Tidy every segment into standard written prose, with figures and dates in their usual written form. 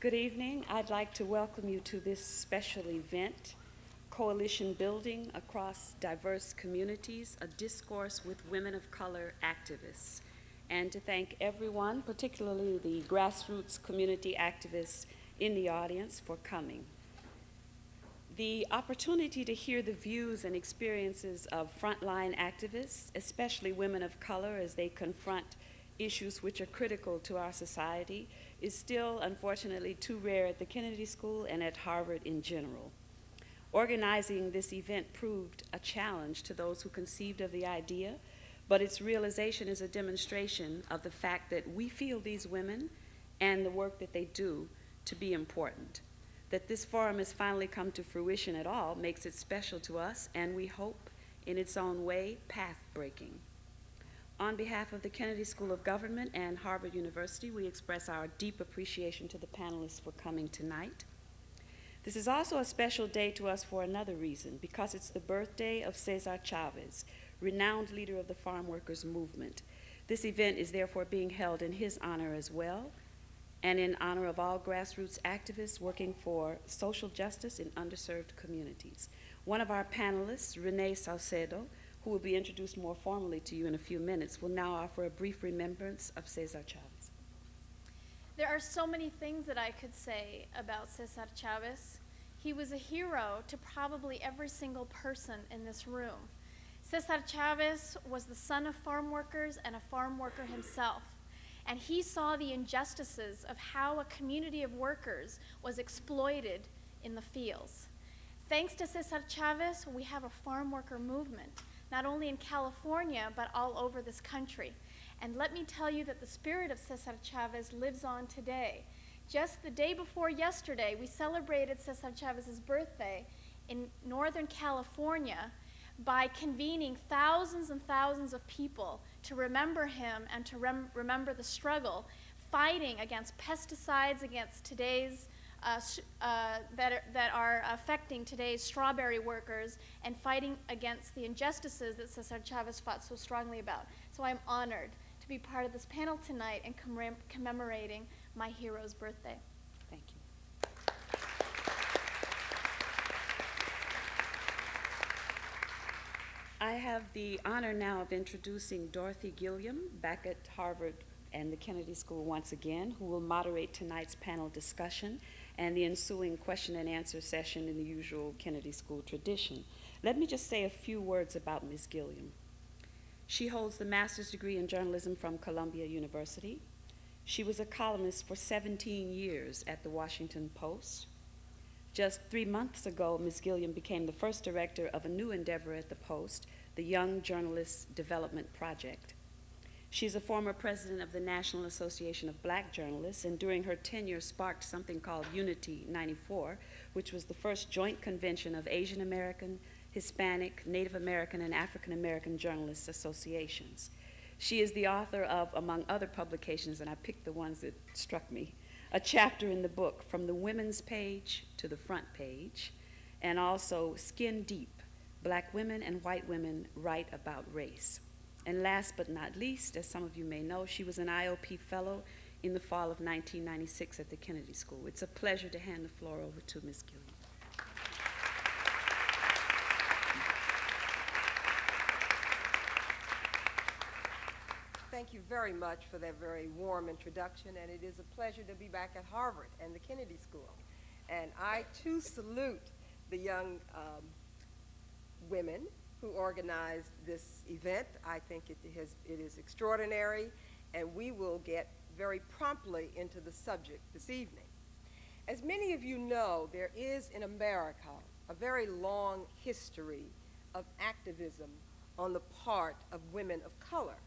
Good evening. I'd like to welcome you to this special event, Coalition Building Across Diverse Communities, a discourse with women of color activists, and to thank everyone, particularly the grassroots community activists in the audience, for coming. The opportunity to hear the views and experiences of frontline activists, especially women of color, as they confront issues which are critical to our society, is still, unfortunately, too rare at the Kennedy School and at Harvard in general. Organizing this event proved a challenge to those who conceived of the idea, but its realization is a demonstration of the fact that we feel these women and the work that they do to be important. That this forum has finally come to fruition at all makes it special to us, and we hope, in its own way, path-breaking. On behalf of the Kennedy School of Government and Harvard University, we express our deep appreciation to the panelists for coming tonight. This is also a special day to us for another reason, because it's the birthday of Cesar Chavez, renowned leader of the farm workers movement. This event is therefore being held in his honor as well, and in honor of all grassroots activists working for social justice in underserved communities. One of our panelists, Renee Salcedo, who will be introduced more formally to you in a few minutes, will now offer a brief remembrance of Cesar Chavez. There are so many things that I could say about Cesar Chavez. He was a hero to probably every single person in this room. Cesar Chavez was the son of farm workers and a farm worker himself. And he saw the injustices of how a community of workers was exploited in the fields. Thanks to Cesar Chavez, we have a farm worker movement, not only in California, but all over this country. And let me tell you that the spirit of Cesar Chavez lives on today. Just the day before yesterday, we celebrated Cesar Chavez's birthday in Northern California by convening thousands and thousands of people to remember him and to remember the struggle, fighting against pesticides, against today's, that are affecting today's strawberry workers, and fighting against the injustices that Cesar Chavez fought so strongly about. So I'm honored to be part of this panel tonight and commemorating my hero's birthday. Thank you. I have the honor now of introducing Dorothy Gilliam, back at Harvard and the Kennedy School once again, who will moderate tonight's panel discussion and the ensuing question and answer session in the usual Kennedy School tradition. Let me just say a few words about Ms. Gilliam. She holds the master's degree in journalism from Columbia University. She was a columnist for 17 years at the Washington Post. Just 3 months ago, Ms. Gilliam became the first director of a new endeavor at the Post, the Young Journalists Development Project. She's a former president of the National Association of Black Journalists, and during her tenure sparked something called Unity 94, which was the first joint convention of Asian American, Hispanic, Native American, and African American journalists associations. She is the author of, among other publications, and I picked the ones that struck me, a chapter in the book, From the Women's Page to the Front Page, and also Skin Deep, Black Women and White Women Write About Race. And last but not least, as some of you may know, she was an IOP Fellow in the fall of 1996 at the Kennedy School. It's a pleasure to hand the floor over to Ms. Gilliam. Thank you very much for that very warm introduction, and it is a pleasure to be back at Harvard and the Kennedy School. And I, too, salute the young women who organized this event. I think it is extraordinary, and we will get very promptly into the subject this evening. As many of you know, there is in America a very long history of activism on the part of women of color.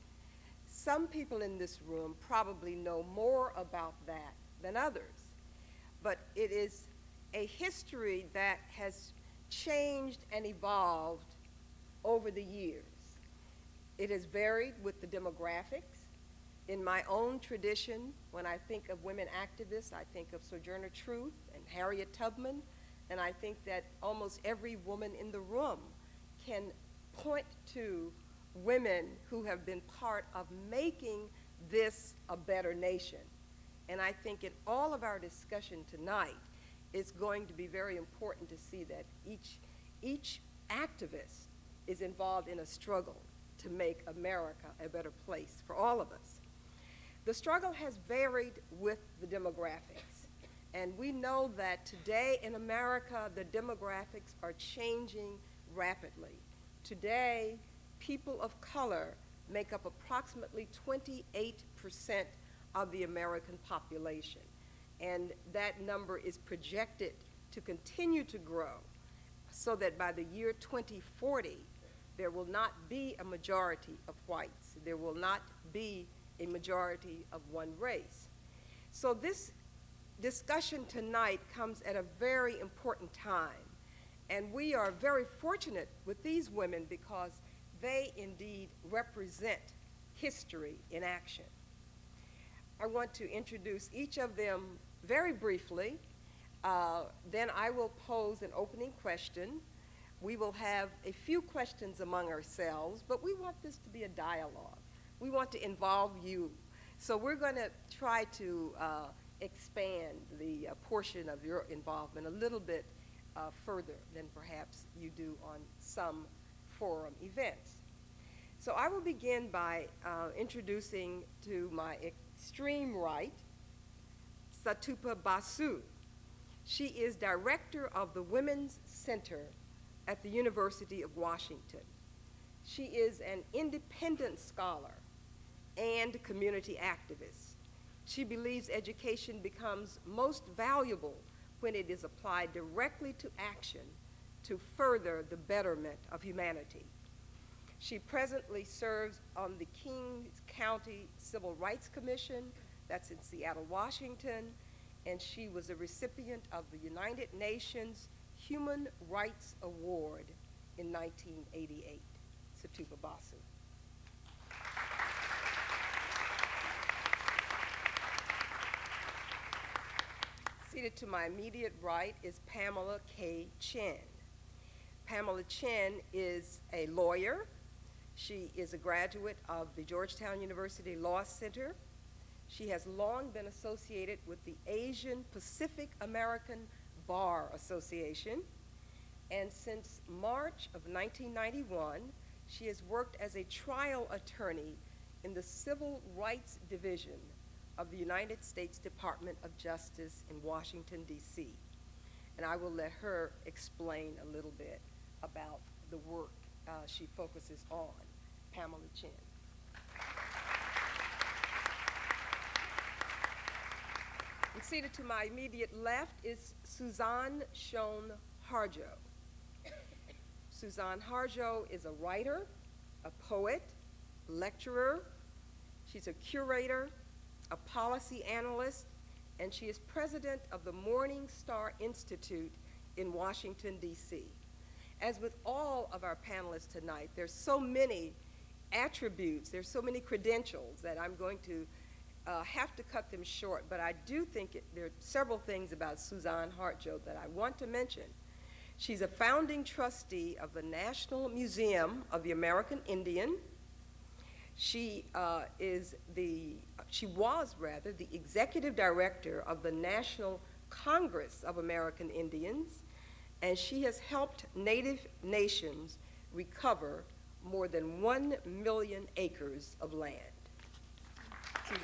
Some people in this room probably know more about that than others, but it is a history that has changed and evolved over the years. It has varied with the demographics. In my own tradition, when I think of women activists, I think of Sojourner Truth and Harriet Tubman, and I think that almost every woman in the room can point to women who have been part of making this a better nation. And I think in all of our discussion tonight, it's going to be very important to see that each activist is involved in a struggle to make America a better place for all of us. The struggle has varied with the demographics. And we know that today in America, the demographics are changing rapidly. Today, people of color make up approximately 28% of the American population. And that number is projected to continue to grow so that by the year 2040, there will not be a majority of whites. There will not be a majority of one race. So this discussion tonight comes at a very important time. And we are very fortunate with these women because they indeed represent history in action. I want to introduce each of them very briefly. Then I will pose an opening question. We will have a few questions among ourselves, but we want this to be a dialogue. We want to involve you. So we're going to try to expand the portion of your involvement a little bit further than perhaps you do on some forum events. So I will begin by introducing to my extreme right, Satupa Basu. She is director of the Women's Center at the University of Washington. She is an independent scholar and community activist. She believes education becomes most valuable when it is applied directly to action to further the betterment of humanity. She presently serves on the Kings County Civil Rights Commission, that's in Seattle, Washington, and she was a recipient of the United Nations Human Rights Award in 1988. Satupa Basu. Seated to my immediate right is Pamela K. Chen. Pamela Chen is a lawyer. She is a graduate of the Georgetown University Law Center. She has long been associated with the Asian Pacific American Bar Association. And since March of 1991, she has worked as a trial attorney in the Civil Rights Division of the United States Department of Justice in Washington, D.C. And I will let her explain a little bit about the work she focuses on. Pamela Chen. And seated to my immediate left is Suzanne Shone Harjo. Suzanne Harjo is a writer, a poet, lecturer. She's a curator, a policy analyst, and she is president of the Morningstar Institute in Washington, D.C. As with all of our panelists tonight, there's so many attributes, there's so many credentials that I'm going to have to cut them short, but I do think there are several things about Suzanne Harjo that I want to mention. She's a founding trustee of the National Museum of the American Indian. She was the executive director of the National Congress of American Indians, and she has helped Native nations recover more than 1 million acres of land. Suzanne.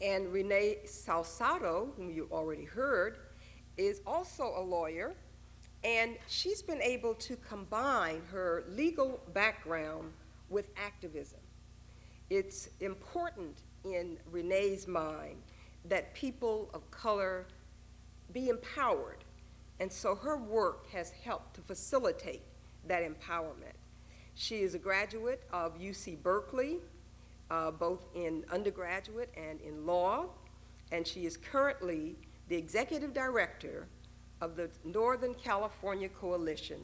And Renee Salsado, whom you already heard, is also a lawyer, and she's been able to combine her legal background with activism. It's important in Renee's mind that people of color be empowered, and so her work has helped to facilitate that empowerment. She is a graduate of UC Berkeley, both in undergraduate and in law, and she is currently the executive director of the Northern California Coalition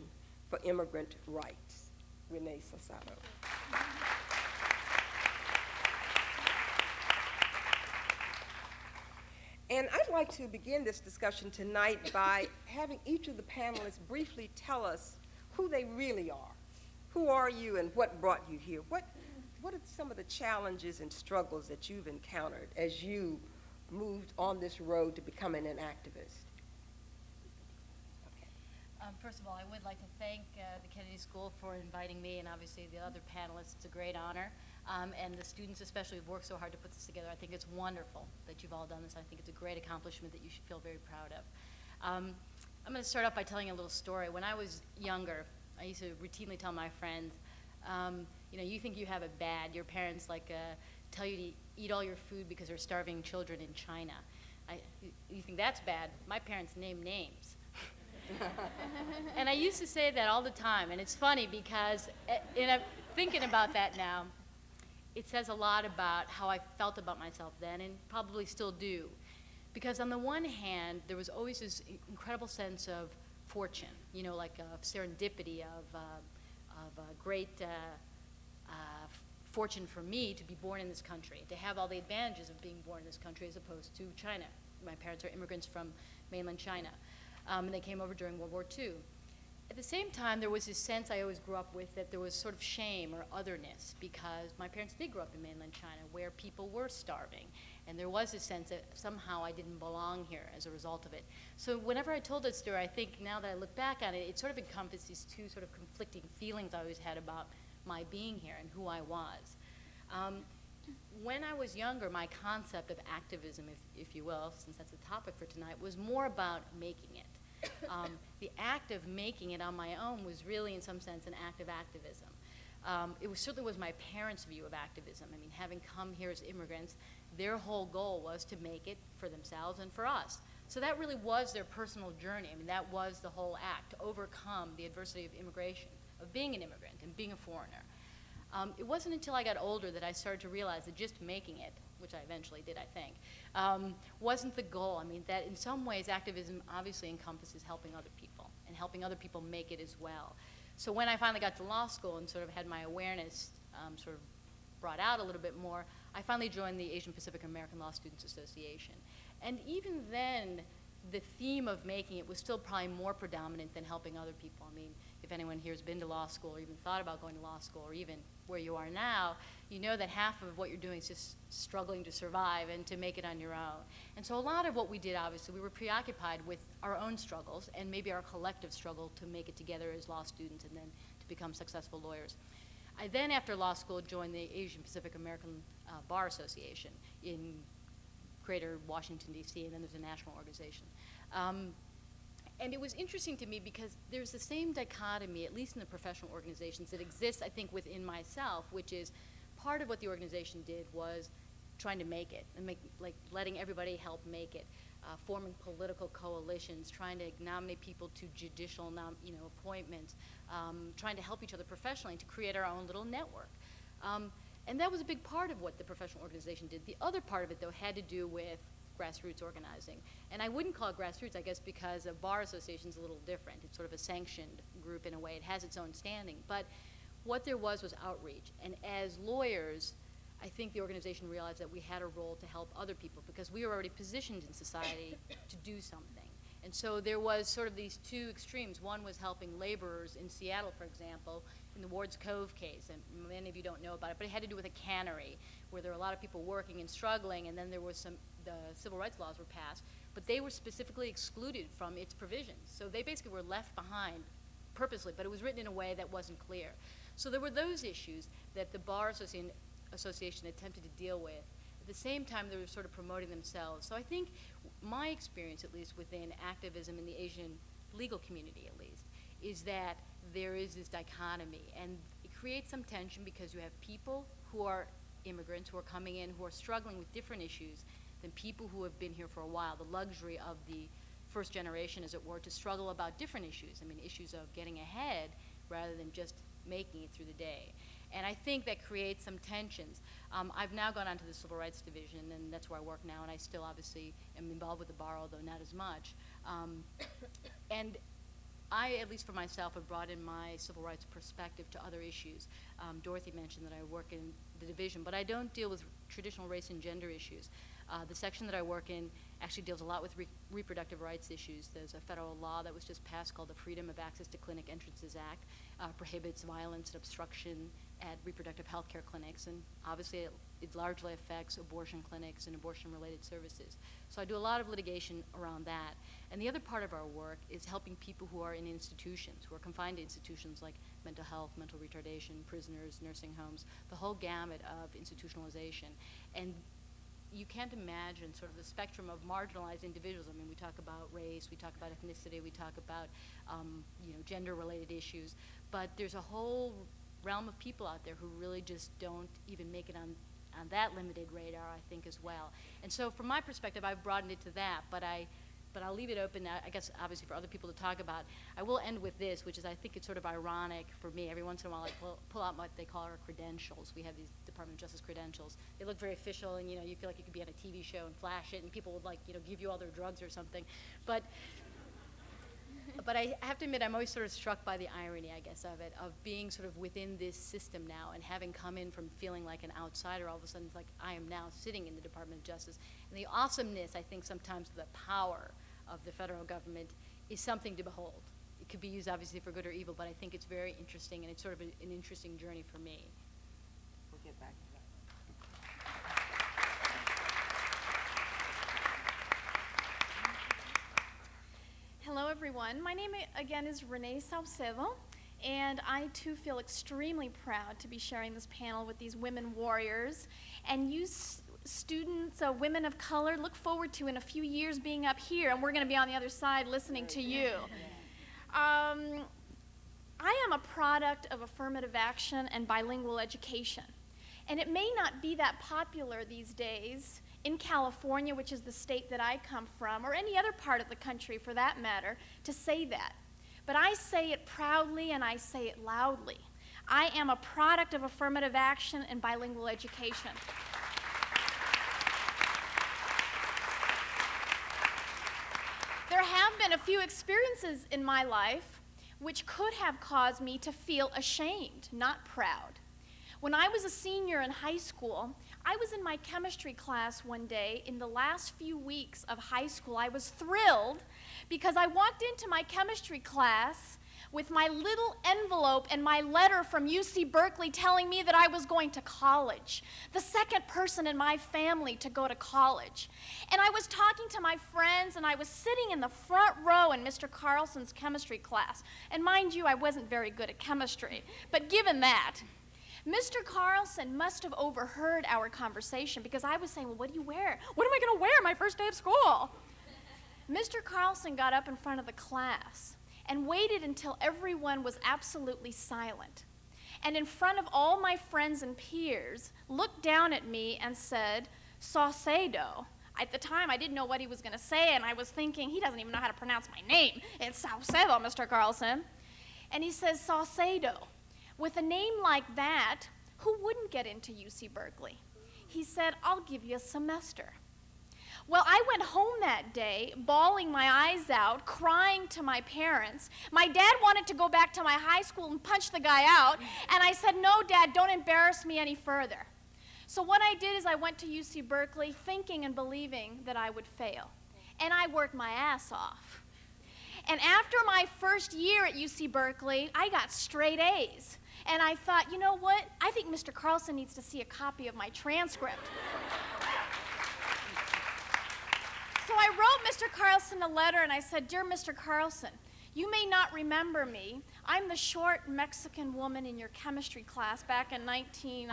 for Immigrant Rights. Renee Salsado. And I'd like to begin this discussion tonight by having each of the panelists briefly tell us who they really are, Who are you and what brought you here? What are some of the challenges and struggles that you've encountered as you moved on this road to becoming an activist? Okay. First of all, I would like to thank the Kennedy School for inviting me, and obviously the other panelists. It's a great honor. And the students especially have worked so hard to put this together. I think it's wonderful that you've all done this. I think it's a great accomplishment that you should feel very proud of. I'm going to start off by telling a little story. When I was younger, I used to routinely tell my friends, you know, you think you have it bad. Your parents tell you to eat all your food because they're starving children in China. You think that's bad? My parents name names. And I used to say that all the time, and it's funny because thinking about that now, it says a lot about how I felt about myself then, and probably still do. Because on the one hand, there was always this incredible sense of fortune, you know, like of serendipity, of great fortune for me to be born in this country, to have all the advantages of being born in this country as opposed to China. My parents are immigrants from mainland China, and they came over during World War II. At the same time, there was this sense I always grew up with that there was sort of shame or otherness because my parents did grow up in mainland China where people were starving. And there was a sense that somehow I didn't belong here as a result of it. So whenever I told that story, I think now that I look back on it, it sort of encompassed these two sort of conflicting feelings I always had about my being here and who I was. When I was younger, my concept of activism, if you will, since that's the topic for tonight, was more about making it. The act of making it on my own was really, in some sense, an act of activism. It certainly was my parents' view of activism. I mean, having come here as immigrants, their whole goal was to make it for themselves and for us. So that really was their personal journey. I mean, that was the whole act, to overcome the adversity of immigration, of being an immigrant and being a foreigner. It wasn't until I got older that I started to realize that just making it, which I eventually did, I think, wasn't the goal. I mean, that in some ways activism obviously encompasses helping other people and helping other people make it as well. So when I finally got to law school and sort of had my awareness sort of brought out a little bit more, I finally joined the Asian Pacific American Law Students Association. And even then, the theme of making it was still probably more predominant than helping other people. I mean, if anyone here has been to law school or even thought about going to law school or even where you are now, you know that half of what you're doing is just struggling to survive and to make it on your own. And so a lot of what we did, obviously, we were preoccupied with our own struggles and maybe our collective struggle to make it together as law students and then to become successful lawyers. I then, after law school, joined the Asian Pacific American Bar Association in Greater Washington, D.C., and then there's a national organization. And it was interesting to me because there's the same dichotomy, at least in the professional organizations, that exists, I think, within myself, which is part of what the organization did was trying to make it and letting everybody help make it, forming political coalitions, trying to nominate people to judicial appointments, trying to help each other professionally to create our own little network. And that was a big part of what the professional organization did. The other part of it, though, had to do with grassroots organizing. And I wouldn't call it grassroots, I guess, because a bar association is a little different. It's sort of a sanctioned group in a way. It has its own standing. But what there was outreach. And as lawyers, I think the organization realized that we had a role to help other people because we were already positioned in society to do something. And so there was sort of these two extremes. One was helping laborers in Seattle, for example, in the Ward's Cove case, and many of you don't know about it, but it had to do with a cannery where there were a lot of people working and struggling, and then there was the civil rights laws were passed, but they were specifically excluded from its provisions. So they basically were left behind purposely, but it was written in a way that wasn't clear. So there were those issues that the Bar Association attempted to deal with. At the same time, they were sort of promoting themselves. So I think my experience, at least within activism in the Asian legal community, at least, is that there is this dichotomy, and it creates some tension because you have people who are immigrants who are coming in who are struggling with different issues than people who have been here for a while, the luxury of the first generation, as it were, to struggle about different issues. I mean, issues of getting ahead rather than just making it through the day. And I think that creates some tensions. I've now gone on to the Civil Rights Division, and that's where I work now, and I still obviously am involved with the bar, although not as much. And I, at least for myself, have brought in my civil rights perspective to other issues. Dorothy mentioned that I work in the division, but I don't deal with traditional race and gender issues. The section that I work in actually deals a lot with reproductive rights issues. There's a federal law that was just passed called the Freedom of Access to Clinic Entrances Act, prohibits violence and obstruction at reproductive health care clinics, and obviously it largely affects abortion clinics and abortion-related services. So I do a lot of litigation around that. And the other part of our work is helping people who are in institutions, who are confined to institutions like mental health, mental retardation, prisoners, nursing homes, the whole gamut of institutionalization. And you can't imagine sort of the spectrum of marginalized individuals. I mean, we talk about race, we talk about ethnicity, we talk about gender-related issues, but there's a whole realm of people out there who really just don't even make it on that limited radar, I think, as well. And so from my perspective, I've broadened it to that, but I'll leave it open, I guess, obviously, for other people to talk about. I will end with this, which is I think it's sort of ironic for me. Every once in a while, I pull out what they call our credentials. We have these Department of Justice credentials. They look very official, and, you feel like you could be on a TV show and flash it, and people would, give you all their drugs or something. But I have to admit, I'm always sort of struck by the irony, I guess, of it, of being sort of within this system now and having come in from feeling like an outsider. All of a sudden, it's like I am now sitting in the Department of Justice. And the awesomeness, I think, sometimes the power of the federal government is something to behold. It could be used, obviously, for good or evil, but I think it's very interesting, and it's sort of an interesting journey for me. We'll get back to that. Hello, everyone. My name, again, is Renee Saucedo, and I, too, feel extremely proud to be sharing this panel with these women warriors. And you students, women of color, look forward to, in a few years, being up here, and we're going to be on the other side listening to you. I am a product of affirmative action and bilingual education. And it may not be that popular these days in California, which is the state that I come from, or any other part of the country for that matter, to say that. But I say it proudly and I say it loudly. I am a product of affirmative action and bilingual education. There have been a few experiences in my life which could have caused me to feel ashamed, not proud. When I was a senior in high school, I was in my chemistry class one day in the last few weeks of high school. I was thrilled because I walked into my chemistry class with my little envelope and my letter from UC Berkeley telling me that I was going to college, the second person in my family to go to college. And I was talking to my friends, and I was sitting in the front row in Mr. Carlson's chemistry class. And mind you, I wasn't very good at chemistry, but given that, Mr. Carlson must have overheard our conversation because I was saying, well, what do you wear? What am I going to wear my first day of school? Mr. Carlson got up in front of the class and waited until everyone was absolutely silent. And in front of all my friends and peers, looked down at me and said, Saucedo. At the time, I didn't know what he was going to say, and I was thinking, he doesn't even know how to pronounce my name. It's Saucedo, Mr. Carlson. And he says, Saucedo. With a name like that, who wouldn't get into UC Berkeley? He said, I'll give you a semester. Well, I went home that day, bawling my eyes out, crying to my parents. My dad wanted to go back to my high school and punch the guy out, and I said, no, Dad, don't embarrass me any further. So what I did is I went to UC Berkeley thinking and believing that I would fail, and I worked my ass off. And after my first year at UC Berkeley, I got straight A's. And I thought, you know what? I think Mr. Carlson needs to see a copy of my transcript. So I wrote Mr. Carlson a letter, and I said, Dear Mr. Carlson, you may not remember me. I'm the short Mexican woman in your chemistry class back in I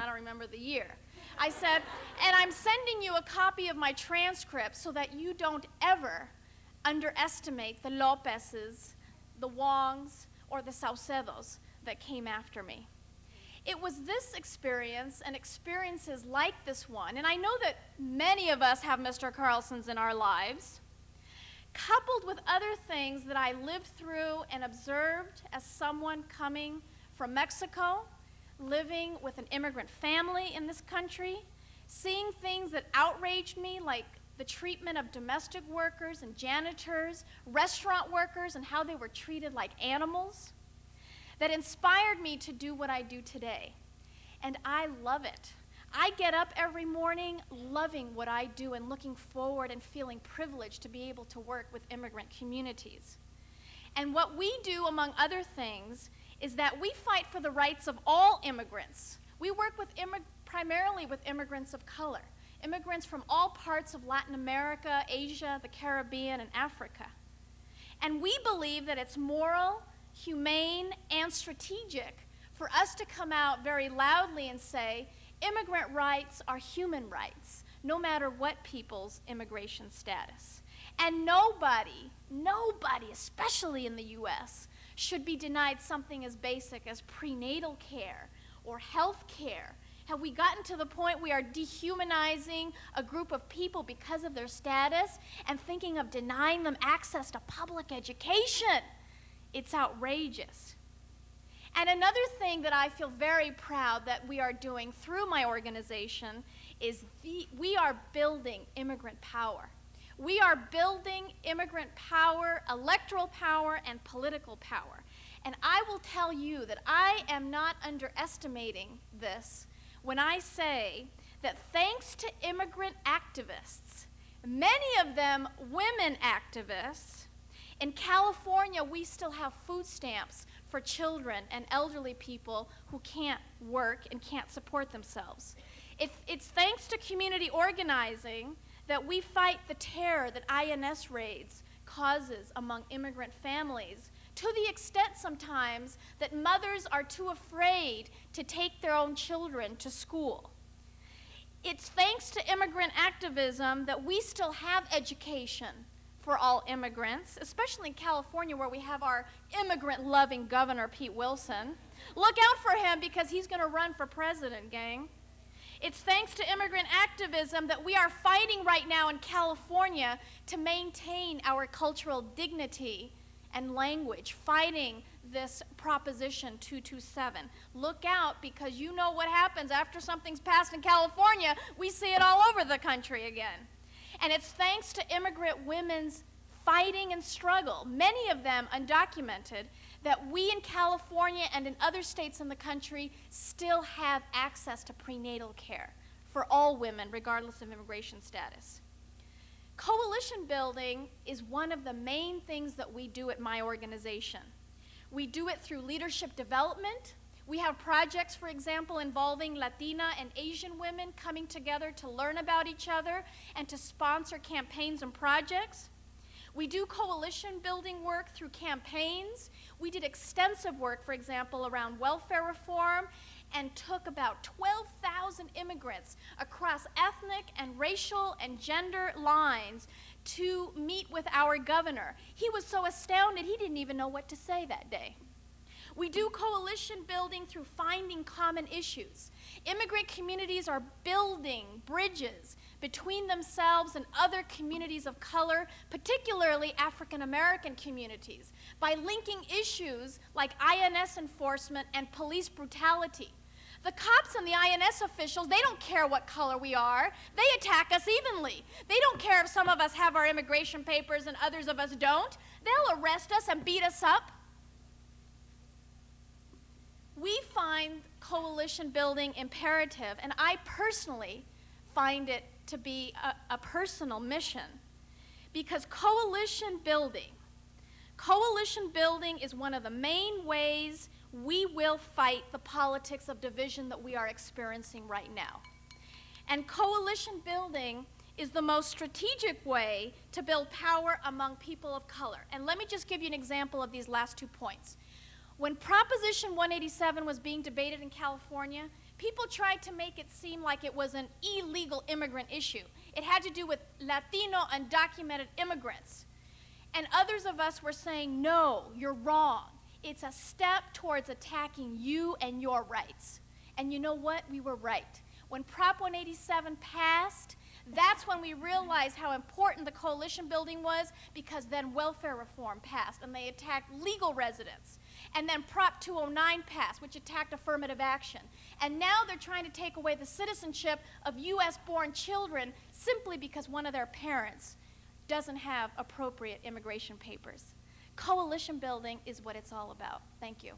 don't remember the year. I said, and I'm sending you a copy of my transcript so that you don't ever underestimate the Lopez's, the Wongs, or the Saucedos that came after me. It was this experience and experiences like this one, and I know that many of us have Mr. Carlsons in our lives, coupled with other things that I lived through and observed as someone coming from Mexico, living with an immigrant family in this country, seeing things that outraged me, like the treatment of domestic workers and janitors, restaurant workers, and how they were treated like animals, that inspired me to do what I do today. And I love it. I get up every morning loving what I do and looking forward and feeling privileged to be able to work with immigrant communities. And what we do, among other things, is that we fight for the rights of all immigrants. We work with primarily with immigrants of color, immigrants from all parts of Latin America, Asia, the Caribbean, and Africa. And we believe that it's moral, humane, and strategic for us to come out very loudly and say, immigrant rights are human rights, no matter what people's immigration status. And nobody, especially in the US, should be denied something as basic as prenatal care or health care. Have we gotten to the point we are dehumanizing a group of people because of their status and thinking of denying them access to public education? It's outrageous. And another thing that I feel very proud that we are doing through my organization is we are building immigrant power. We are building immigrant power, electoral power, and political power. And I will tell you that I am not underestimating this when I say that thanks to immigrant activists, many of them women activists, in California we still have food stamps for children and elderly people who can't work and can't support themselves. It's thanks to community organizing that we fight the terror that INS raids causes among immigrant families, to the extent sometimes that mothers are too afraid to take their own children to school. It's thanks to immigrant activism that we still have education for all immigrants, especially in California where we have our immigrant-loving Governor Pete Wilson. Look out for him because he's going to run for president, gang. It's thanks to immigrant activism that we are fighting right now in California to maintain our cultural dignity and language, fighting this Proposition 227. Look out, because you know what happens after something's passed in California, we see it all over the country again. And it's thanks to immigrant women's fighting and struggle, many of them undocumented, that we in California and in other states in the country still have access to prenatal care for all women, regardless of immigration status. Coalition building is one of the main things that we do at my organization. We do it through leadership development. We have projects, for example, involving Latina and Asian women coming together to learn about each other and to sponsor campaigns and projects. We do coalition building work through campaigns. We did extensive work, for example, around welfare reform and took about 12,000 immigrants across ethnic and racial and gender lines to meet with our governor. He was so astounded he didn't even know what to say that day. We do coalition building through finding common issues. Immigrant communities are building bridges between themselves and other communities of color, particularly African American communities, by linking issues like INS enforcement and police brutality. The cops and the INS officials, they don't care what color we are. They attack us evenly. They don't care if some of us have our immigration papers and others of us don't. They'll arrest us and beat us up. We find coalition building imperative, and I personally find it to be a personal mission, because coalition building is one of the main ways we will fight the politics of division that we are experiencing right now. And coalition building is the most strategic way to build power among people of color. And let me just give you an example of these last 2 points. When Proposition 187 was being debated in California, people tried to make it seem like it was an illegal immigrant issue. It had to do with Latino undocumented immigrants. And others of us were saying, no, you're wrong. It's a step towards attacking you and your rights. And you know what? We were right. When Prop 187 passed, that's when we realized how important the coalition building was, because then welfare reform passed and they attacked legal residents. And then Prop 209 passed, which attacked affirmative action. And now they're trying to take away the citizenship of US-born children simply because one of their parents doesn't have appropriate immigration papers. Coalition building is what it's all about. Thank you.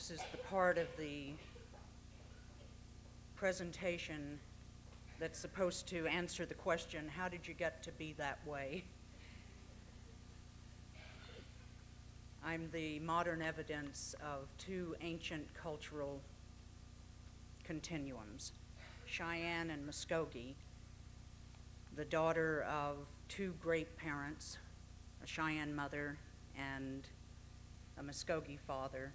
This is the part of the presentation that's supposed to answer the question, how did you get to be that way? I'm the modern evidence of two ancient cultural continuums, Cheyenne and Muskogee, the daughter of two great parents, a Cheyenne mother and a Muskogee father,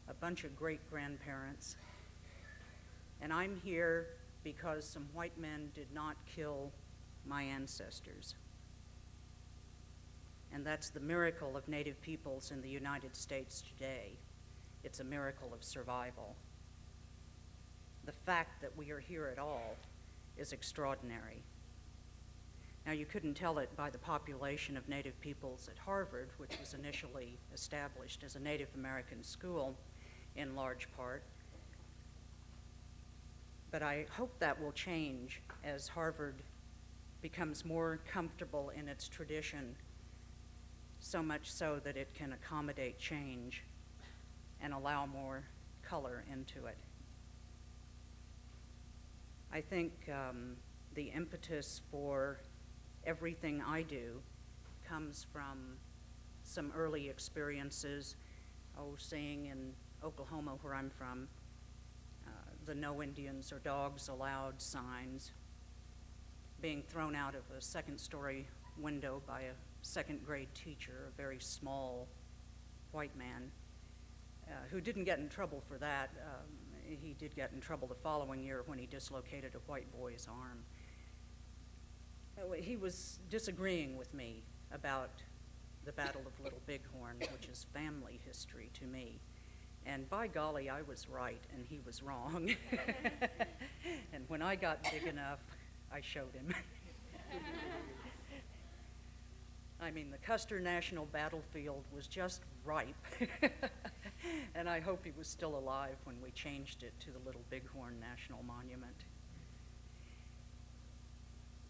a bunch of great-grandparents. And I'm here because some white men did not kill my ancestors. And that's the miracle of Native peoples in the United States today. It's a miracle of survival. The fact that we are here at all is extraordinary. Now, you couldn't tell it by the population of Native peoples at Harvard, which was initially established as a Native American school in large part. But I hope that will change as Harvard becomes more comfortable in its tradition, so much so that it can accommodate change and allow more color into it. I think the impetus for everything I do comes from some early experiences, seeing in Oklahoma, where I'm from, the no Indians or dogs allowed signs, being thrown out of a second-story window by a second-grade teacher, a very small white man, who didn't get in trouble for that. He did get in trouble the following year when he dislocated a white boy's arm. He was disagreeing with me about the Battle of Little Bighorn, which is family history to me. And by golly, I was right and he was wrong. And when I got big enough, I showed him. I mean, the Custer National Battlefield was just ripe. And I hope he was still alive when we changed it to the Little Bighorn National Monument.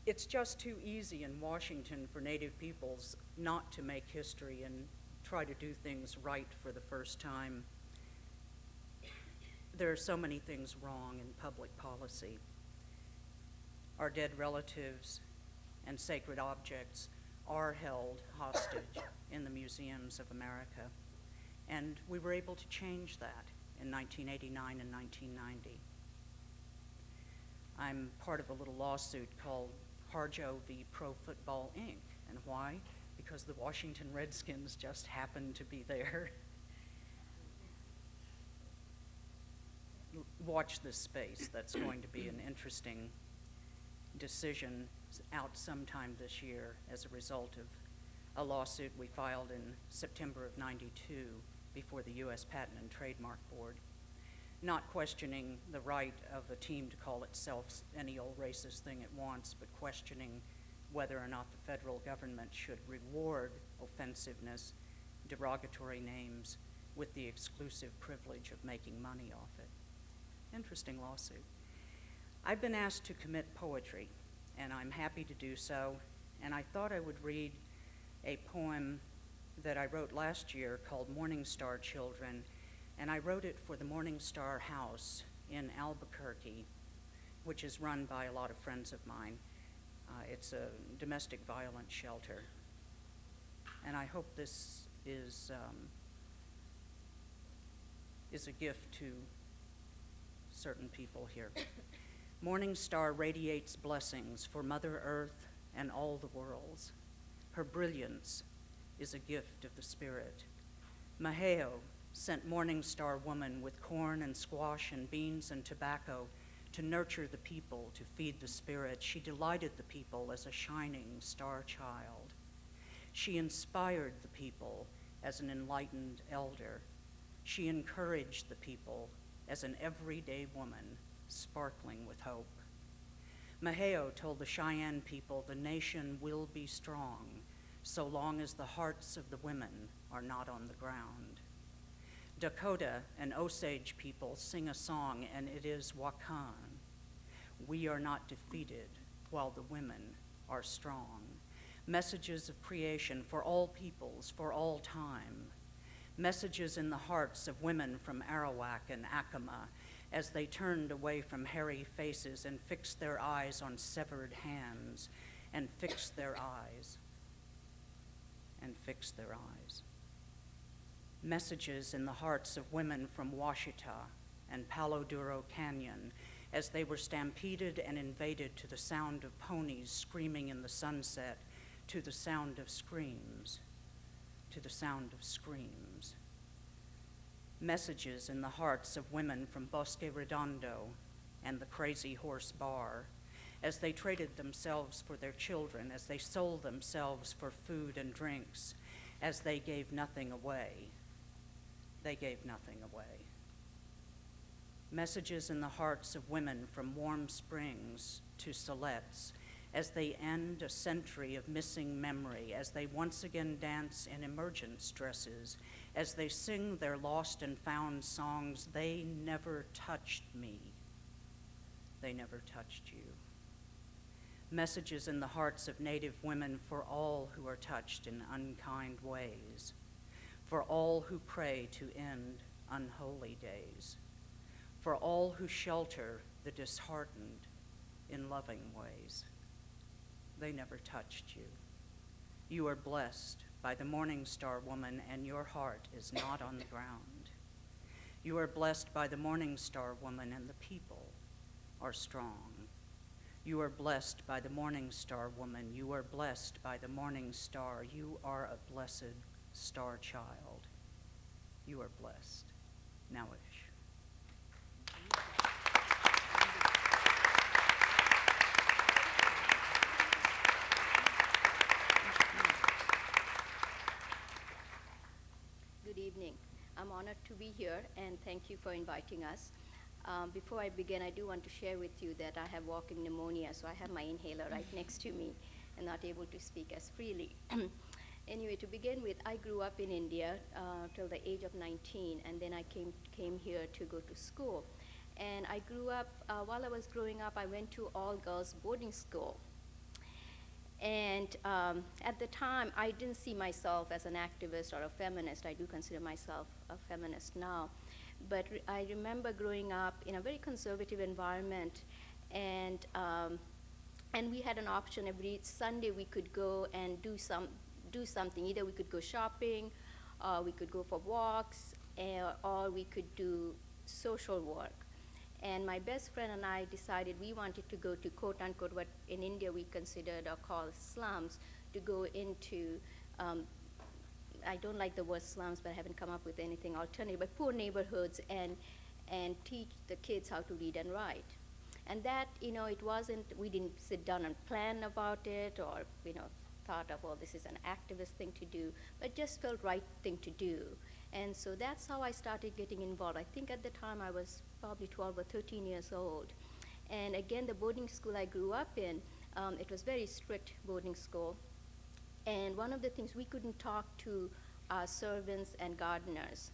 It's just too easy in Washington for Native peoples not to make history and try to do things right for the first time. There are so many things wrong in public policy. Our dead relatives and sacred objects are held hostage in the museums of America. And we were able to change that in 1989 and 1990. I'm part of a little lawsuit called Harjo v. Pro Football, Inc. And why? Because the Washington Redskins just happened to be there. Watch this space. That's going to be an interesting decision out sometime this year as a result of a lawsuit we filed in September of '92 before the U.S. Patent and Trademark Board, not questioning the right of a team to call itself any old racist thing it wants, but questioning whether or not the federal government should reward offensiveness, derogatory names, with the exclusive privilege of making money off it. Interesting lawsuit. I've been asked to commit poetry, and I'm happy to do so, and I thought I would read a poem that I wrote last year called Morningstar Children, and I wrote it for the Morningstar House in Albuquerque, which is run by a lot of friends of mine. It's a domestic violence shelter, and I hope this is a gift to certain people here. Morningstar radiates blessings for Mother Earth and all the worlds. Her brilliance is a gift of the spirit. Maheo sent Morningstar woman with corn and squash and beans and tobacco to nurture the people, to feed the spirit. She delighted the people as a shining star child. She inspired the people as an enlightened elder. She encouraged the people as an everyday woman sparkling with hope. Maheo told the Cheyenne people the nation will be strong so long as the hearts of the women are not on the ground. Dakota and Osage people sing a song, and it is Wakan. We are not defeated while the women are strong. Messages of creation for all peoples, for all time. messages in the hearts of women from Arawak and Acoma as they turned away from hairy faces and fixed their eyes on severed hands and fixed their eyes and fixed their eyes. Messages in the hearts of women from Washita and Palo Duro Canyon as they were stampeded and invaded to the sound of ponies screaming in the sunset, to the sound of screams, to the sound of screams. Messages in the hearts of women from Bosque Redondo and the Crazy Horse Bar as they traded themselves for their children, as they sold themselves for food and drinks, as they gave nothing away. They gave nothing away. Messages in the hearts of women from Warm Springs to Siletz as they end a century of missing memory, as they once again dance in emergence dresses, as they sing their lost and found songs. They never touched me. They never touched you. Messages in the hearts of Native women for all who are touched in unkind ways, for all who pray to end unholy days, for all who shelter the disheartened in loving ways. They never touched you. You are blessed by the Morningstar woman, and your heart is not on the ground. You are blessed by the Morningstar woman, and the people are strong. You are blessed by the Morningstar woman. You are blessed by the Morningstar. You are a blessed star child. You are blessed. Now wish. Good evening. I'm honored to be here, and thank you for inviting us. Before I begin, I do want to share with you that I have walking pneumonia, so I have my inhaler right next to me and not able to speak as freely. Anyway, to begin with, I grew up in India till the age of 19, and then I came here to go to school. And I grew up, while I was growing up, I went to all-girls boarding school. And at the time, I didn't see myself as an activist or a feminist. I do consider myself a feminist now. But I remember growing up in a very conservative environment, and we had an option every Sunday. We could go and do something. Either we could go shopping, we could go for walks, or we could do social work. And my best friend and I decided we wanted to go to quote unquote what in India we considered or called slums, to go into I don't like the word slums, but I haven't come up with anything alternative, but poor neighborhoods, and teach the kids how to read and write. And that, it wasn't, we didn't sit down and plan about it, or, thought of, well, this is an activist thing to do, but just felt right thing to do. And so that's how I started getting involved. I think at the time I was probably 12 or 13 years old. And again, the boarding school I grew up in, it was very strict boarding school. And one of the things, we couldn't talk to our servants and gardeners.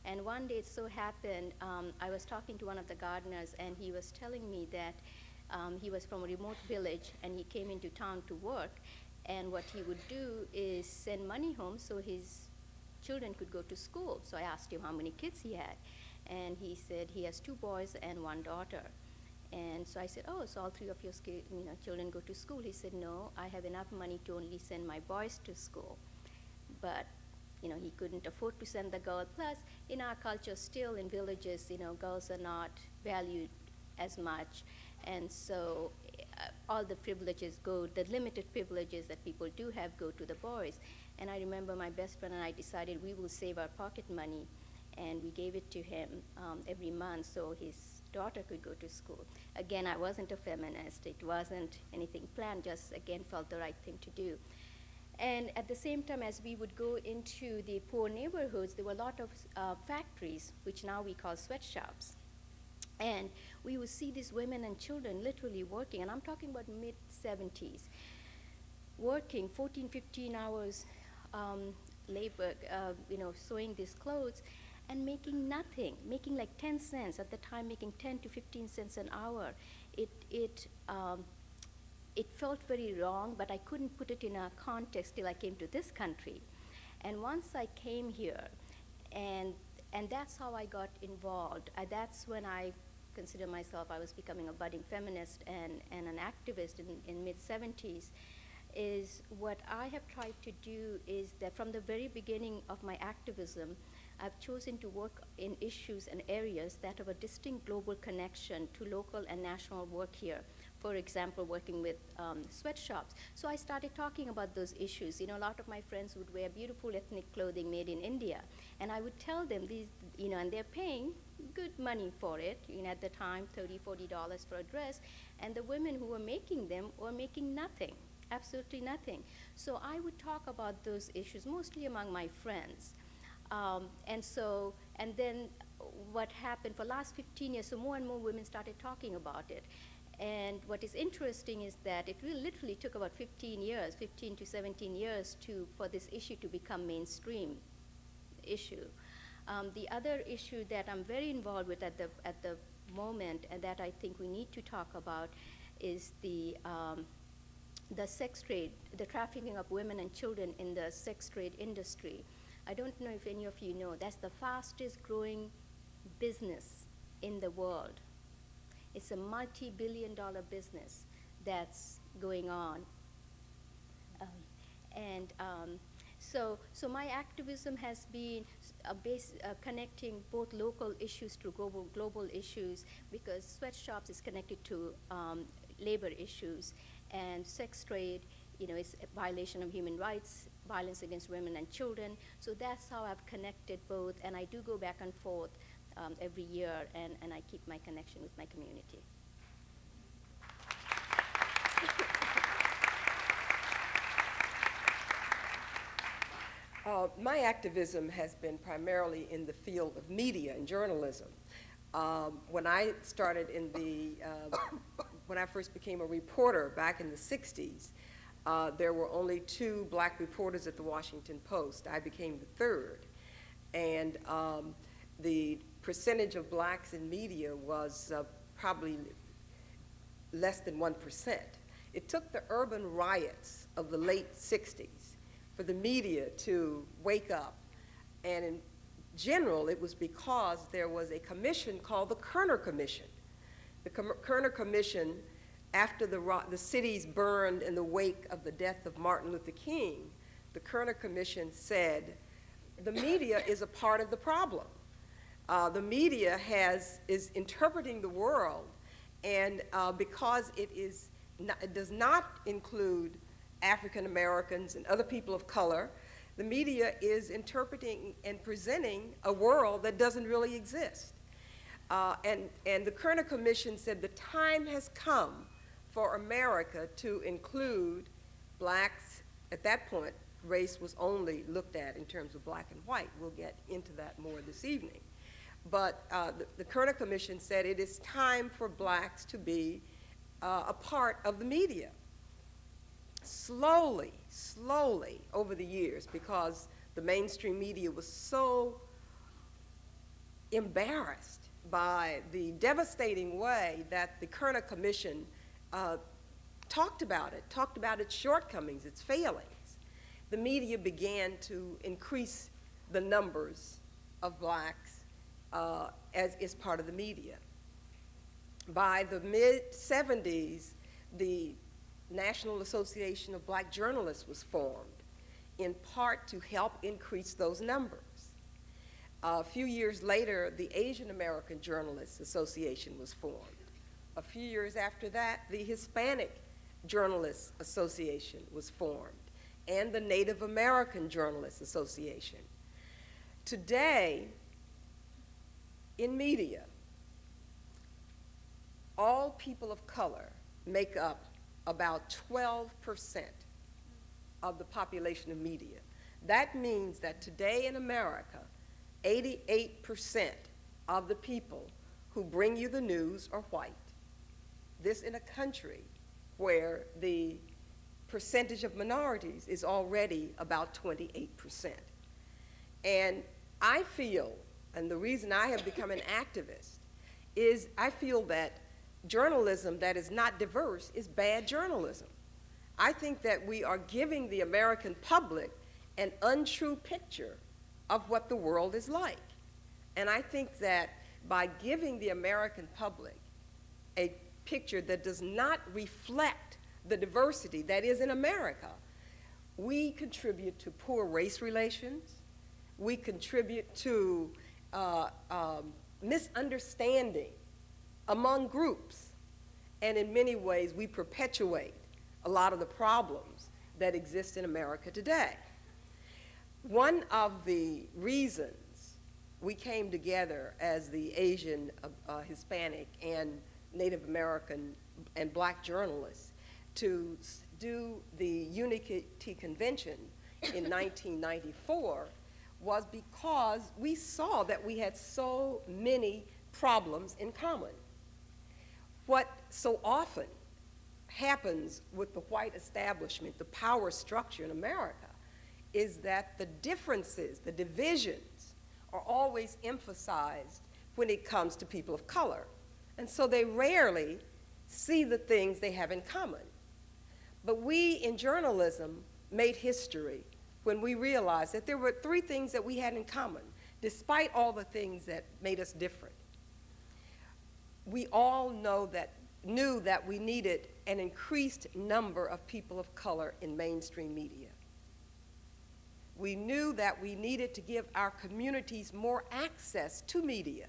And one day it so happened, I was talking to one of the gardeners, and he was telling me that he was from a remote village, and he came into town to work. And what he would do is send money home so his children could go to school. So I asked him how many kids he had. And he said he has 2 boys and 1 daughter. And so I said, oh, so all 3 of your children go to school? He said, no, I have enough money to only send my boys to school. But, he couldn't afford to send the girl. Plus, in our culture, still in villages, girls are not valued as much. And so all the privileges go, the limited privileges that people do have go to the boys. And I remember my best friend and I decided we will save our pocket money, and we gave it to him every month so his daughter could go to school. Again, I wasn't a feminist. It wasn't anything planned, just again felt the right thing to do. And at the same time, as we would go into the poor neighborhoods, there were a lot of factories, which now we call sweatshops. And we would see these women and children literally working, and I'm talking about mid-70s, working 14, 15 hours labor, sewing these clothes, and making nothing, making like 10 cents, at the time making 10 to 15 cents an hour. It felt very wrong, but I couldn't put it in a context till I came to this country. And once I came here, and that's how I got involved. That's when I consider myself, I was becoming a budding feminist and an activist in mid-70s. Is what I have tried to do is that from the very beginning of my activism, I've chosen to work in issues and areas that have a distinct global connection to local and national work here. For example, working with sweatshops. So I started talking about those issues. A lot of my friends would wear beautiful ethnic clothing made in India, and I would tell them these, and they're paying good money for it. At the time, $30, $40 for a dress, and the women who were making them were making nothing. Absolutely nothing. So I would talk about those issues mostly among my friends. And then what happened for the last 15 years, so more and more women started talking about it. And what is interesting is that it really literally took about 15 to 17 years for this issue to become mainstream issue. The other issue that I'm very involved with at the moment, and that I think we need to talk about, is the sex trade, the trafficking of women and children in the sex trade industry. I don't know if any of you know, that's the fastest growing business in the world. It's a multi-billion-dollar business that's going on. So my activism has been connecting both local issues to global issues, because sweatshops is connected to labor issues, and sex trade, is a violation of human rights, violence against women and children. So that's how I've connected both, and I do go back and forth every year, and I keep my connection with my community. My activism has been primarily in the field of media and journalism. When I started when I first became a reporter back in the 60s, there were only 2 black reporters at the Washington Post. I became the third. And the percentage of blacks in media was probably less than 1%. It took the urban riots of the late 60s for the media to wake up. And in general, it was because there was a commission called the Kerner Commission. The Kerner Commission, after the cities burned in the wake of the death of Martin Luther King, the Kerner Commission said, the media is a part of the problem. The media is interpreting the world, and because it does not include African Americans and other people of color, the media is interpreting and presenting a world that doesn't really exist. And the Kerner Commission said the time has come for America to include blacks. At that point, race was only looked at in terms of black and white. We'll get into that more this evening. But the Kerner Commission said it is time for blacks to be a part of the media. Slowly over the years, because the mainstream media was so embarrassed by the devastating way that the Kerner Commission talked about its shortcomings, its failings. The media began to increase the numbers of blacks as part of the media. By the mid-70s, the National Association of Black Journalists was formed, in part to help increase those numbers. A few years later, the Asian American Journalists Association was formed. A few years after that, the Hispanic Journalists Association was formed, and the Native American Journalists Association. Today, in media, all people of color make up about 12% of the population of media. That means that today in America, 88% of the people who bring you the news are white. This in a country where the percentage of minorities is already about 28%. And I feel, and the reason I have become an activist, is I feel that journalism that is not diverse is bad journalism. I think that we are giving the American public an untrue picture of what the world is like. And I think that by giving the American public a picture that does not reflect the diversity that is in America, we contribute to poor race relations, we contribute to misunderstanding among groups, and in many ways we perpetuate a lot of the problems that exist in America today. One of the reasons we came together as the Asian, Hispanic, and Native American and Black journalists to do the Unity Convention in 1994 was because we saw that we had so many problems in common. What so often happens with the white establishment, the power structure in America, is that the differences, the divisions, are always emphasized when it comes to people of color. And so they rarely see the things they have in common. But we in journalism made history when we realized that there were three things that we had in common, despite all the things that made us different. We all knew that we needed an increased number of people of color in mainstream media. We knew that we needed to give our communities more access to media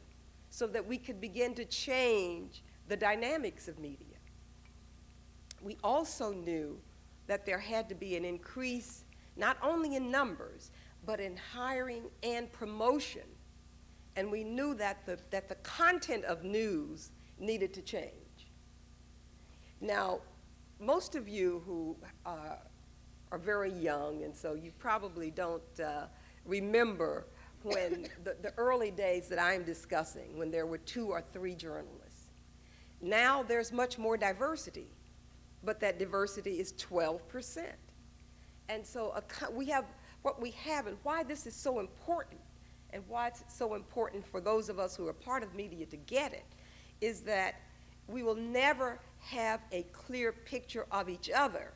so that we could begin to change the dynamics of media. We also knew that there had to be an increase not only in numbers, but in hiring and promotion. And we knew that the content of news needed to change. Now, most of you who are very young, and so you probably don't remember when the early days that I'm discussing, when there were 2 or 3 journalists. Now there's much more diversity, but that diversity is 12%. And so we have what we have, and why this is so important, and why it's so important for those of us who are part of media to get it, is that we will never have a clear picture of each other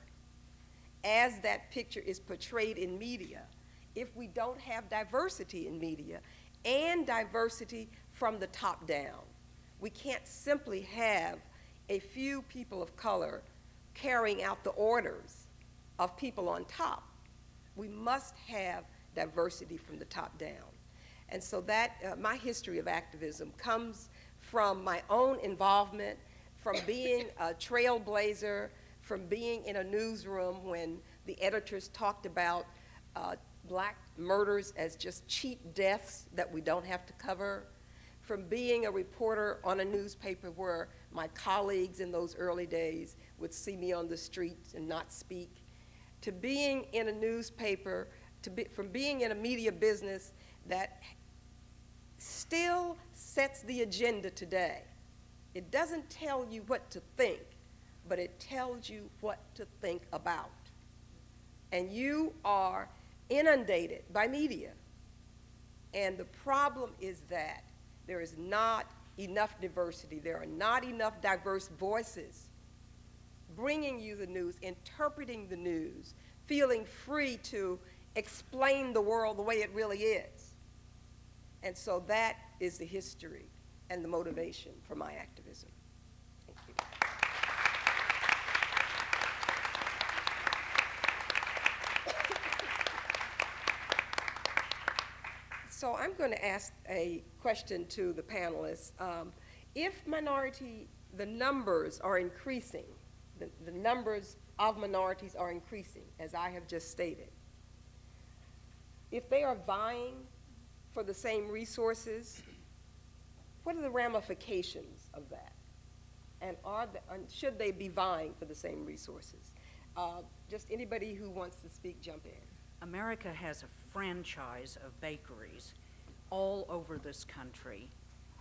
as that picture is portrayed in media if we don't have diversity in media and diversity from the top down. We can't simply have a few people of color carrying out the orders of people on top. We must have diversity from the top down. And so that, my history of activism comes from my own involvement, from being a trailblazer, from being in a newsroom when the editors talked about black murders as just cheap deaths that we don't have to cover, from being a reporter on a newspaper where my colleagues in those early days would see me on the streets and not speak, to being in a newspaper, from being in a media business that still sets the agenda today. It doesn't tell you what to think, but it tells you what to think about. And you are inundated by media. And the problem is that there is not enough diversity. There are not enough diverse voices bringing you the news, interpreting the news, feeling free to explain the world the way it really is. And so that is the history and the motivation for my activism. Thank you. So I'm going to ask a question to the panelists. If the numbers are increasing, the numbers of minorities are increasing, as I have just stated, if they are vying for the same resources, what are the ramifications of that? And should they be vying for the same resources? Just anybody who wants to speak, jump in. America has a franchise of bakeries all over this country,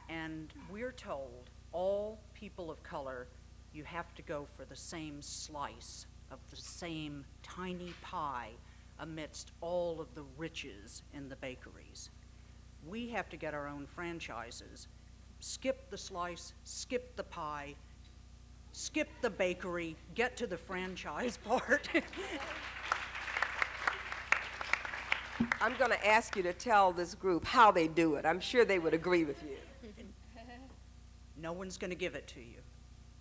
and we're told all people of color, you have to go for the same slice of the same tiny pie amidst all of the riches in the bakeries. We have to get our own franchises. Skip the slice, skip the pie, skip the bakery, get to the franchise part. I'm going to ask you to tell this group how they do it. I'm sure they would agree with you. No one's going to give it to you.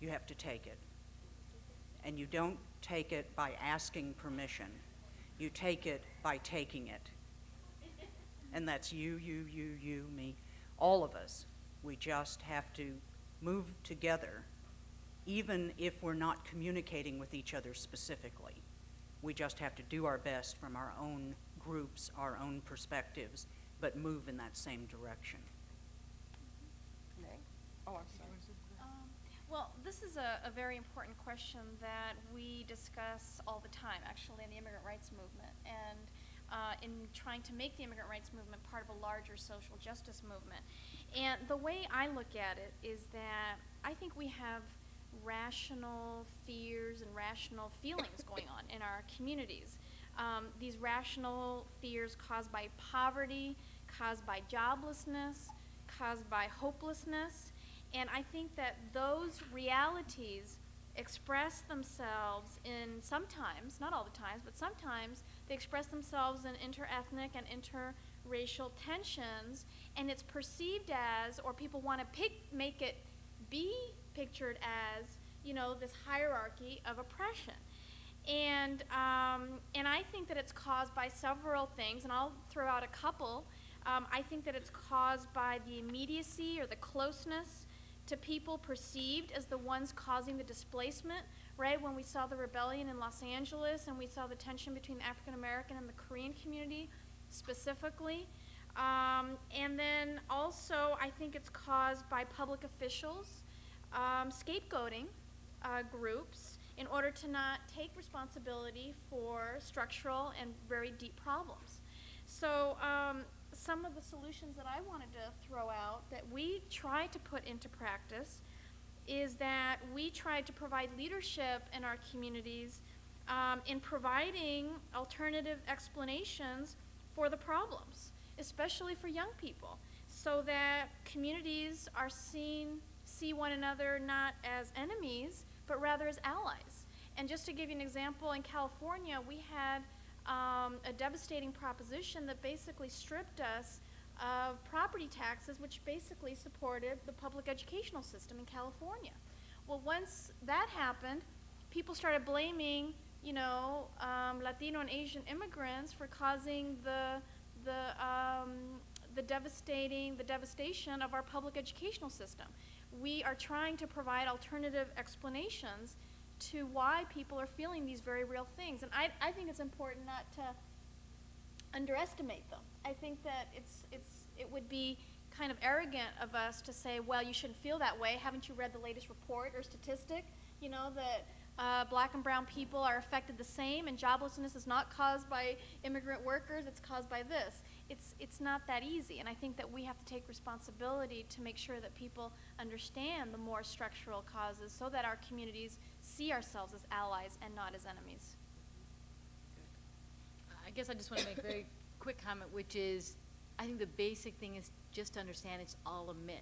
You have to take it. And you don't take it by asking permission. You take it by taking it. And that's you, me, all of us. We just have to move together, even if we're not communicating with each other specifically. We just have to do our best from our own groups, our own perspectives, but move in that same direction. Meg? Oh, I'm sorry. Well, this is a very important question that we discuss all the time, actually, in the immigrant rights movement, and in trying to make the immigrant rights movement part of a larger social justice movement. And the way I look at it is that I think we have rational fears and rational feelings going on in our communities. These rational fears caused by poverty, caused by joblessness, caused by hopelessness. And I think that those realities express themselves in sometimes, not all the times, but sometimes they express themselves in interethnic and interracial tensions, and it's perceived as, or people want to make it be pictured as, you know, this hierarchy of oppression. And I think that it's caused by several things, and I'll throw out a couple. I think that it's caused by the immediacy or the closeness to people perceived as the ones causing the displacement, right? When we saw the rebellion in Los Angeles and we saw the tension between the African American and the Korean community specifically. And then also I think it's caused by public officials scapegoating groups in order to not take responsibility for structural and very deep problems. So some of the solutions that I wanted to throw out that we try to put into practice is that we try to provide leadership in our communities in providing alternative explanations for the problems, especially for young people, so that communities are see one another not as enemies, but rather as allies. And just to give you an example, in California, we had a devastating proposition that basically stripped us of property taxes, which basically supported the public educational system in California. Well, once that happened, people started blaming, you know, Latino and Asian immigrants for causing the devastation of our public educational system. We are trying to provide alternative explanations to why people are feeling these very real things. And I think it's important not to underestimate them. I think that it would be kind of arrogant of us to say, well, you shouldn't feel that way. Haven't you read the latest report or statistic, you know, that black and brown people are affected the same, and joblessness is not caused by immigrant workers, it's caused by this. It's not that easy, and I think that we have to take responsibility to make sure that people understand the more structural causes so that our communities see ourselves as allies and not as enemies. I guess I just want to make a very quick comment, which is, I think the basic thing is just to understand it's all a myth.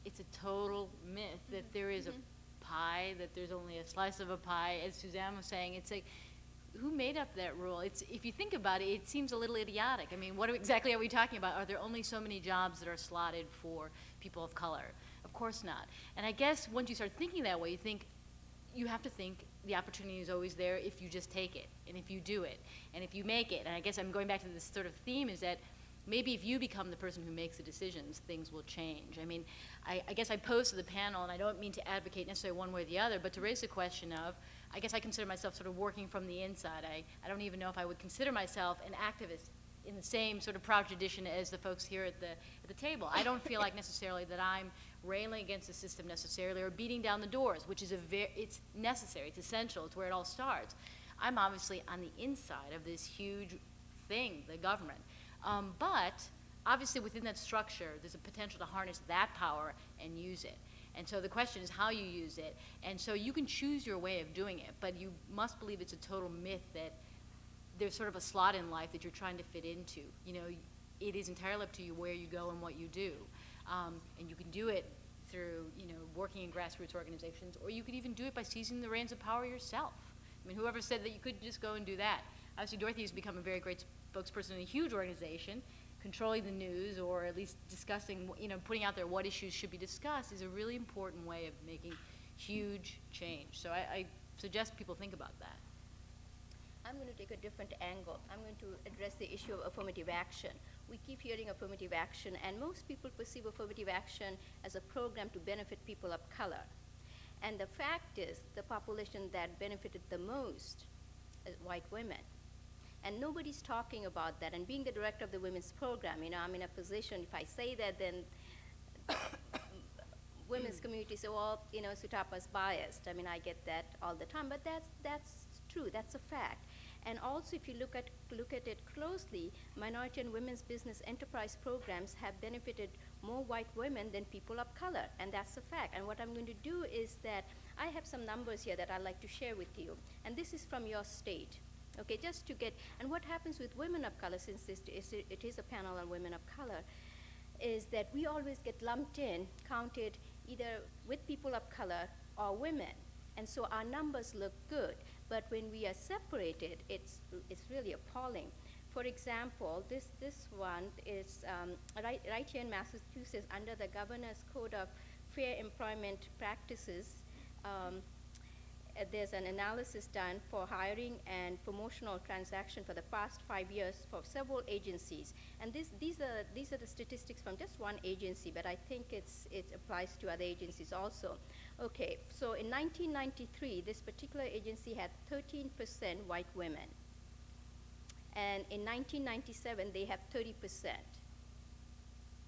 It's a total myth that there is a pie, that there's only a slice of a pie. As Suzanne was saying, it's like, who made up that rule? If you think about it, it seems a little idiotic. I mean, what exactly are we talking about? Are there only so many jobs that are slotted for people of color? Of course not. And I guess once you start thinking that way, you have to think the opportunity is always there if you just take it, and if you do it, and if you make it. And I guess I'm going back to this sort of theme, is that maybe if you become the person who makes the decisions, things will change. I mean, I guess I posed to the panel, and I don't mean to advocate necessarily one way or the other, but to raise the question of, I guess I consider myself sort of working from the inside. I don't even know if I would consider myself an activist in the same sort of proud tradition as the folks here at the table. I don't feel like necessarily that I'm railing against the system necessarily or beating down the doors, which is it's necessary, it's essential, it's where it all starts. I'm obviously on the inside of this huge thing, the government. But obviously within that structure, there's a potential to harness that power and use it. And so the question is how you use it. And so you can choose your way of doing it, but you must believe it's a total myth that there's sort of a slot in life that you're trying to fit into. You know, it is entirely up to you where you go and what you do. And you can do it through, you know, working in grassroots organizations, or you could even do it by seizing the reins of power yourself. I mean, whoever said that you could just go and do that? Obviously, Dorothy has become a very great spokesperson in a huge organization, controlling the news, or at least discussing, putting out there what issues should be discussed is a really important way of making huge change. So I suggest people think about that. I'm going to take a different angle. I'm going to address the issue of affirmative action. We keep hearing affirmative action, and most people perceive affirmative action as a program to benefit people of color. And the fact is, the population that benefited the most is white women. And nobody's talking about that. And being the director of the women's program, I'm in a position, if I say that, then women's community say, well, Sutapa's biased. I get that all the time, but that's true, that's a fact. And also, if you look at it closely, minority and women's business enterprise programs have benefited more white women than people of color, and that's a fact. And what I'm going to do is that I have some numbers here that I'd like to share with you, and this is from your state. Okay, just to get, and what happens with women of color, since it is a panel on women of color, is that we always get lumped in, counted either with people of color or women. And so our numbers look good, but when we are separated, it's really appalling. For example, this one is right here in Massachusetts, under the Governor's Code of Fair Employment Practices. There's an analysis done for hiring and promotional transaction for the past 5 years for several agencies. And these are the statistics from just one agency, but I think it applies to other agencies also. Okay, so in 1993, this particular agency had 13% white women. And in 1997, they had 30%.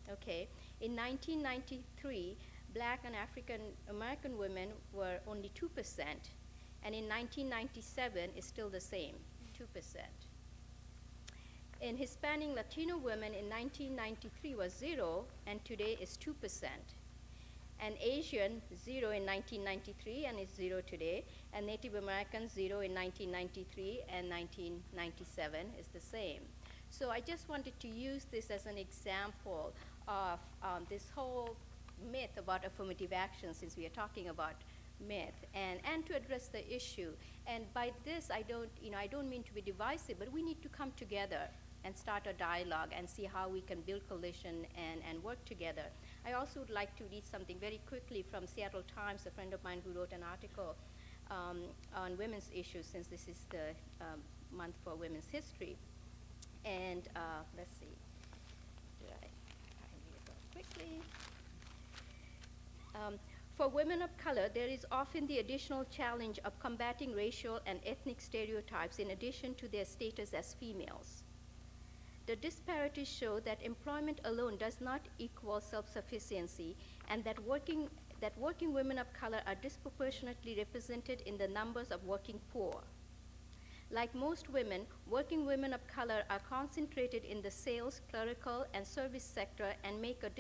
Okay, in 1993, Black and African American women were only 2%, and in 1997 is still the same, 2%. In Hispanic Latino women in 1993 was 0, and today is 2%. And Asian, 0 in 1993, and is 0 today, and Native American, 0 in 1993, and 1997 is the same. So I just wanted to use this as an example of this whole myth about affirmative action, since we are talking about myth, and to address the issue. And by this, I don't mean to be divisive, but we need to come together and start a dialogue and see how we can build coalition and work together. I also would like to read something very quickly from Seattle Times, a friend of mine who wrote an article on women's issues, since this is the month for women's history. And let's see, did I read it quickly? For women of color, there is often the additional challenge of combating racial and ethnic stereotypes in addition to their status as females. The disparities show that employment alone does not equal self-sufficiency, and that working women of color are disproportionately represented in the numbers of working poor. Like most women, working women of color are concentrated in the sales, clerical, and service sector and make a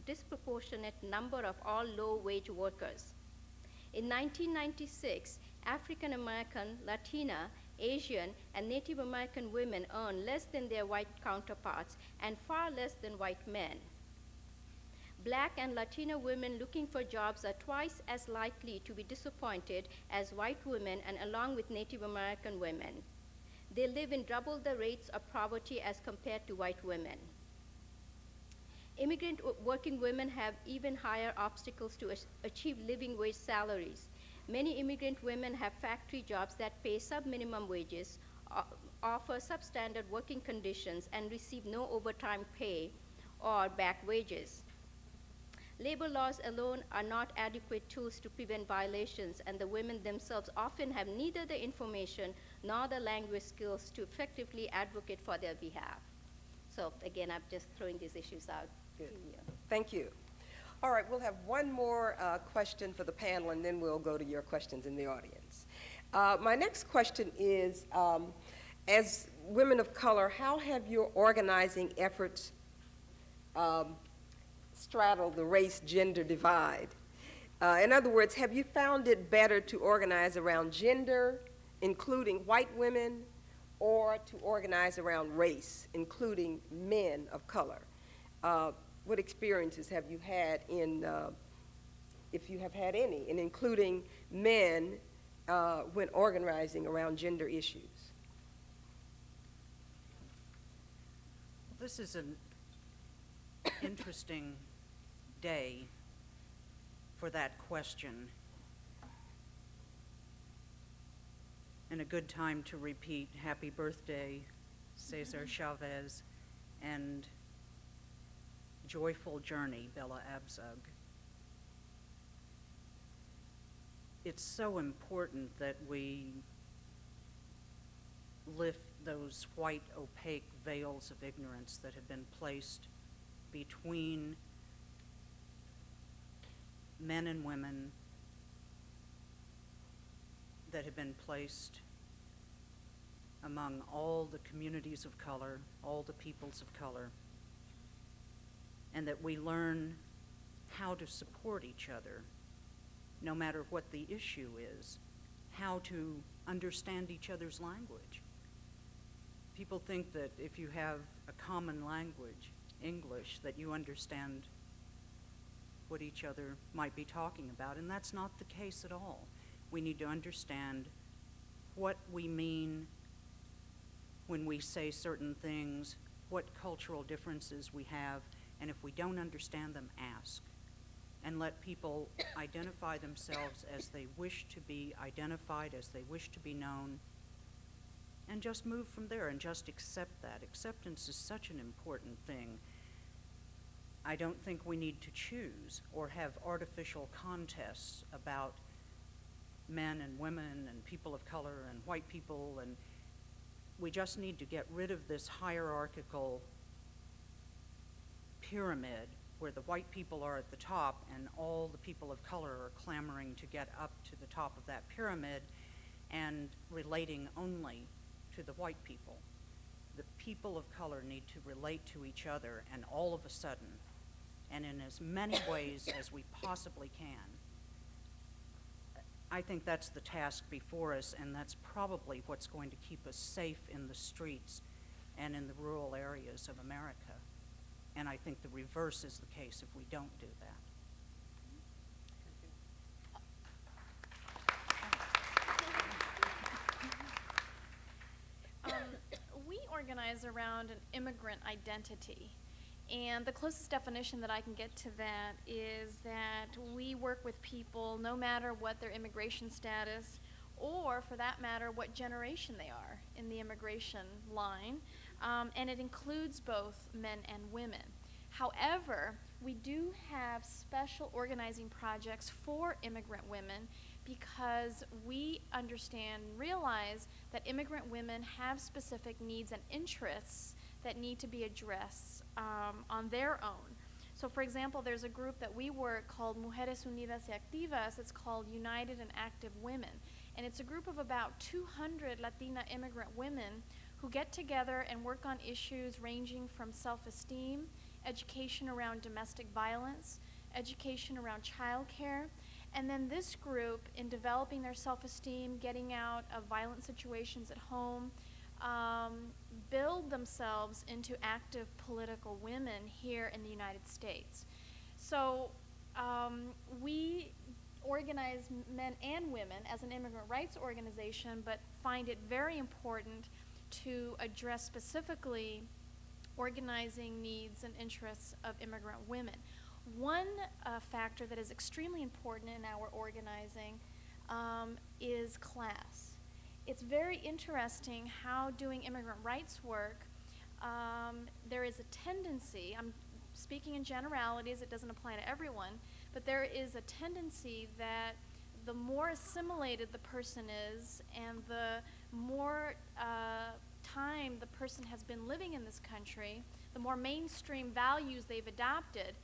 disproportionate number of all low-wage workers. In 1996, African American, Latina, Asian, and Native American women earn less than their white counterparts and far less than white men. Black and Latino women looking for jobs are twice as likely to be disappointed as white women, and along with Native American women. They live in double the rates of poverty as compared to white women. Immigrant working women have even higher obstacles to achieve living wage salaries. Many immigrant women have factory jobs that pay sub-minimum wages, offer substandard working conditions, and receive no overtime pay or back wages. Labor laws alone are not adequate tools to prevent violations, and the women themselves often have neither the information nor the language skills to effectively advocate for their behalf. So again, I'm just throwing these issues out to you. Thank you. All right, we'll have one more question for the panel, and then we'll go to your questions in the audience. My next question is, as women of color, how have your organizing efforts straddled the race-gender divide? In other words, have you found it better to organize around gender, including white women, or to organize around race, including men of color? What experiences have you had in, if you have had any, in including men when organizing around gender issues? This is an interesting day for that question, and a good time to repeat happy birthday, Cesar Chavez, and joyful journey, Bella Abzug. It's so important that we lift those white, opaque veils of ignorance that have been placed between men and women, that have been placed among all the communities of color, all the peoples of color, and that we learn how to support each other, no matter what the issue is, how to understand each other's language. People think that if you have a common language, English, that you understand what each other might be talking about, and that's not the case at all. We need to understand what we mean when we say certain things, what cultural differences we have, and if we don't understand them, ask. And let people identify themselves as they wish to be identified, as they wish to be known, and just move from there and just accept that. Acceptance is such an important thing. I don't think we need to choose or have artificial contests about men and women and people of color and white people, and we just need to get rid of this hierarchical pyramid where the white people are at the top and all the people of color are clamoring to get up to the top of that pyramid and relating only to the white people. The people of color need to relate to each other, and all of a sudden, and in as many ways as we possibly can. I think that's the task before us, and that's probably what's going to keep us safe in the streets and in the rural areas of America. And I think the reverse is the case if we don't do that. We organize around an immigrant identity. And the closest definition that I can get to that is that we work with people no matter what their immigration status, or for that matter, what generation they are in the immigration line. And it includes both men and women. However, we do have special organizing projects for immigrant women because we understand and realize that immigrant women have specific needs and interests that need to be addressed on their own. So for example, there's a group that we work called Mujeres Unidas y Activas. It's called United and Active Women. And it's a group of about 200 Latina immigrant women who get together and work on issues ranging from self-esteem, education around domestic violence, education around childcare. And then this group, in developing their self-esteem, getting out of violent situations at home, build themselves into active political women here in the United States. So we organize men and women as an immigrant rights organization, but find it very important to address specifically organizing needs and interests of immigrant women. One factor that is extremely important in our organizing is class. It's very interesting how doing immigrant rights work, there is a tendency, I'm speaking in generalities, it doesn't apply to everyone, but there is a tendency that the more assimilated the person is and the more time the person has been living in this country, the more mainstream values they've adopted,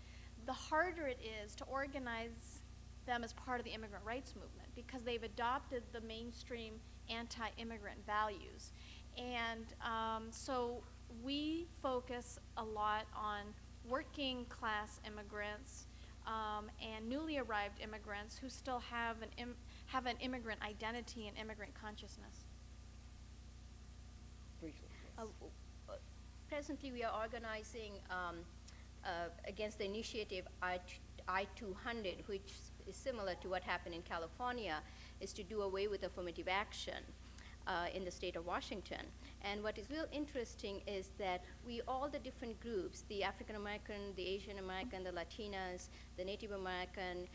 the harder it is to organize them as part of the immigrant rights movement because they've adopted the mainstream anti-immigrant values. And so we focus a lot on working class immigrants and newly arrived immigrants who still have an immigrant identity and immigrant consciousness. Briefly, yes. Presently, we are organizing against the initiative I-200, which is similar to what happened in California, is to do away with affirmative action. in the state of Washington. And what is real interesting is that all the different groups, the African American, the Asian American, the Latinas, the Native American,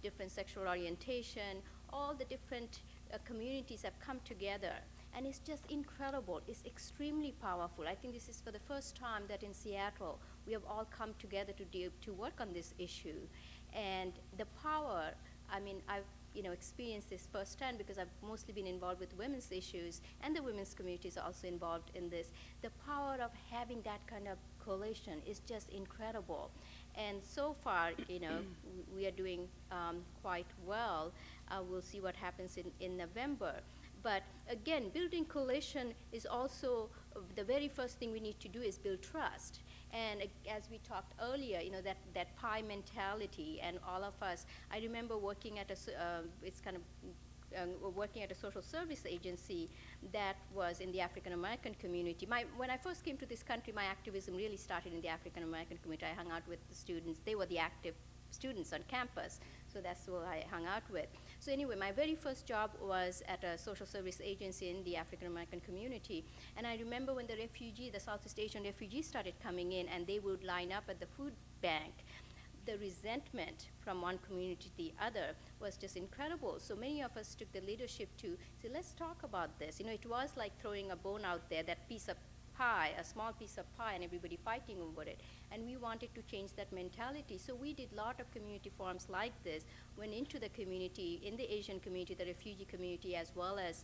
different sexual orientation, all the different communities have come together. And it's just incredible. It's extremely powerful. I think this is for the first time that in Seattle we have all come together to work on this issue. And the power, I mean, I've experienced this firsthand because I've mostly been involved with women's issues, and the women's community is also involved in this. The power of having that kind of coalition is just incredible. And so far, we are doing quite well. We'll see what happens in November. But again, building coalition is also the very first thing we need to do is build trust. And as we talked earlier, that pie mentality, and all of us, I remember working at working at a social service agency that was in the African American community. When I first came to this country, my activism really started in the African American community. I hung out with the students. They were the active students on campus, so that's who I hung out with. So anyway, my very first job was at a social service agency in the African American community. And I remember when the Southeast Asian refugees started coming in, and they would line up at the food bank, the resentment from one community to the other was just incredible. So many of us took the leadership to say, let's talk about this. It was like throwing a bone out there, that piece of pie, a small piece of pie, and everybody fighting over it. And we wanted to change that mentality. So we did a lot of community forums like this, went into the community, in the Asian community, the refugee community, as well as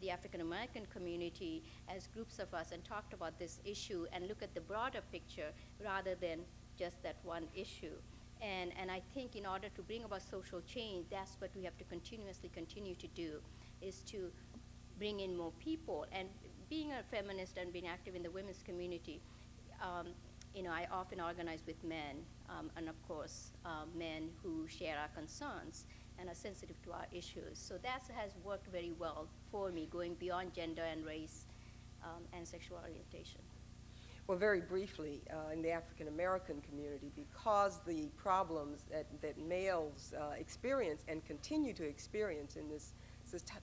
the African American community, as groups of us, and talked about this issue and look at the broader picture rather than just that one issue. And I think in order to bring about social change, that's what we have to continuously continue to do, is to bring in more people. And being a feminist and being active in the women's community, I often organize with men, and of course, men who share our concerns and are sensitive to our issues. So that has worked very well for me, going beyond gender and race and sexual orientation. Well, very briefly, in the African American community, because the problems that males experience and continue to experience in this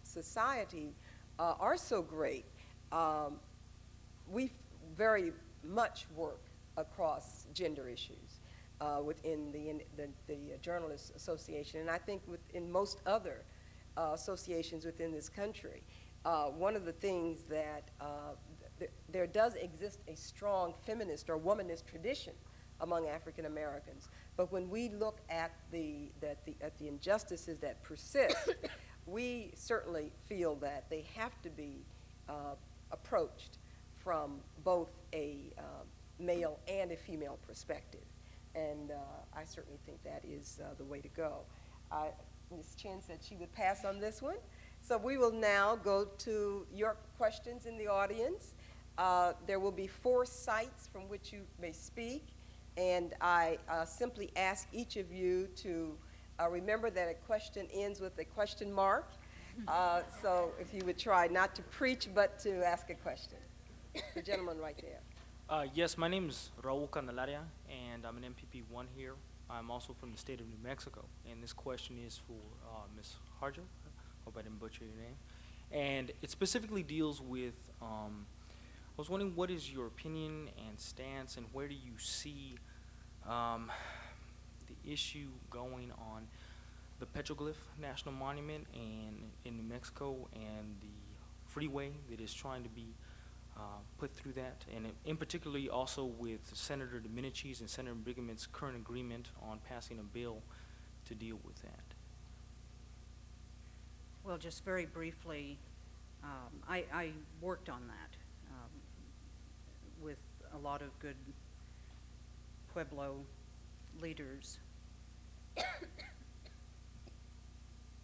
society are so great, we very much work across gender issues within the Journalists Association, and I think within most other associations within this country. One of the things that there does exist a strong feminist or womanist tradition among African Americans, but when we look at the injustices that persist, we certainly feel that they have to be approached from both a male and a female perspective, and I certainly think that is the way to go. Ms. Chen said she would pass on this one, so we will now go to your questions in the audience. There will be 4 sites from which you may speak, and I simply ask each of you to remember that a question ends with a question mark. So if you would try not to preach, but to ask a question. The gentleman right there. Yes, my name is Raul Candelaria, and I'm an MPP1 here. I'm also from the state of New Mexico, and this question is for Ms. Harjo. Hope I didn't butcher your name. And it specifically deals with, I was wondering, what is your opinion and stance, and where do you see the issue going on the Petroglyph National Monument in New Mexico, and the freeway that is trying to be put through that, and in particularly also with Senator Domenici's and Senator Brigham's current agreement on passing a bill to deal with that? Well, just very briefly, I worked on that with a lot of good Pueblo leaders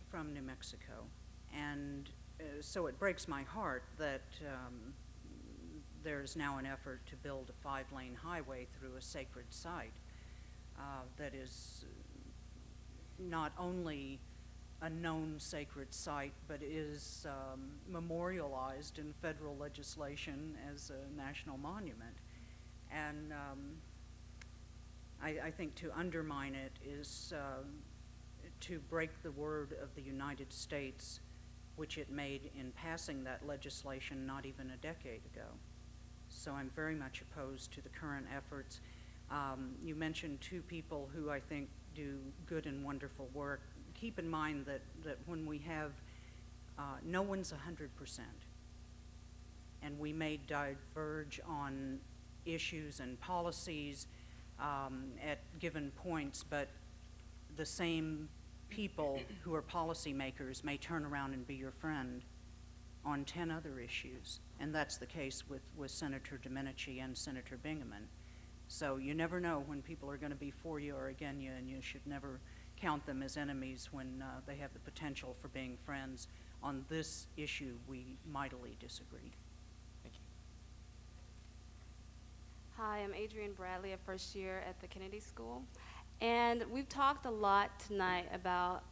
from New Mexico. And so it breaks my heart that there's now an effort to build a 5-lane highway through a sacred site that is not only a known sacred site, but is memorialized in federal legislation as a national monument. And I think to undermine it is to break the word of the United States which it made in passing that legislation not even a decade ago. So I'm very much opposed to the current efforts. You mentioned two people who I think do good and wonderful work. Keep in mind that when we have, no one's 100%, and we may diverge on issues and policies at given points, but the same people who are policymakers may turn around and be your friend on 10 other issues. And that's the case with Senator Domenici and Senator Bingaman. So you never know when people are going to be for you or against you, and you should never count them as enemies when they have the potential for being friends. On this issue, we mightily disagree. Thank you. Hi, I'm Adrienne Bradley, a first year at the Kennedy School. And we've talked a lot tonight about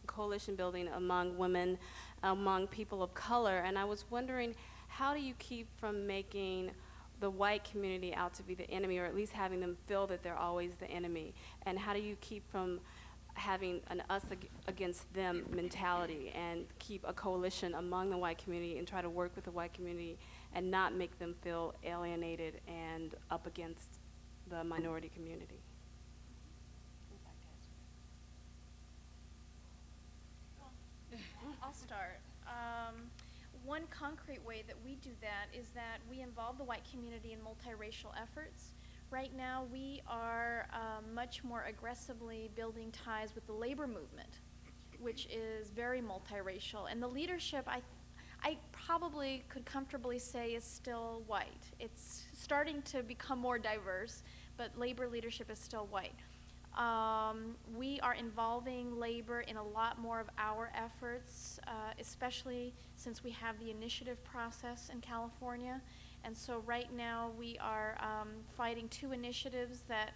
coalition building among women, among people of color, and I was wondering, how do you keep from making the white community out to be the enemy, or at least having them feel that they're always the enemy? And how do you keep from having an us against them mentality and keep a coalition among the white community and try to work with the white community and not make them feel alienated and up against the minority community? I'll start. One concrete way that we do that is that we involve the white community in multiracial efforts. Right now, we are much more aggressively building ties with the labor movement, which is very multiracial. And the leadership, I probably could comfortably say, is still white. It's starting to become more diverse, but labor leadership is still white. We are involving labor in a lot more of our efforts, especially since we have the initiative process in California. And so right now we are fighting two initiatives that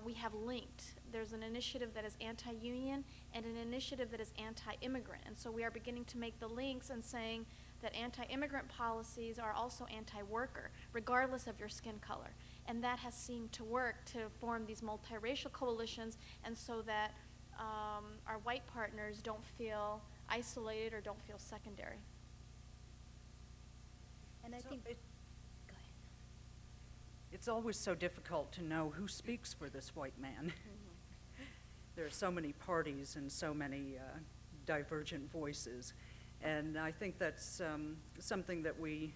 we have linked. There's an initiative that is anti-union and an initiative that is anti-immigrant. And so we are beginning to make the links and saying that anti-immigrant policies are also anti-worker, regardless of your skin color. And that has seemed to work to form these multiracial coalitions, and so that our white partners don't feel isolated or don't feel secondary. And I So think, it- go ahead. It's always so difficult to know who speaks for this white man. There are so many parties and so many divergent voices. And I think that's something that we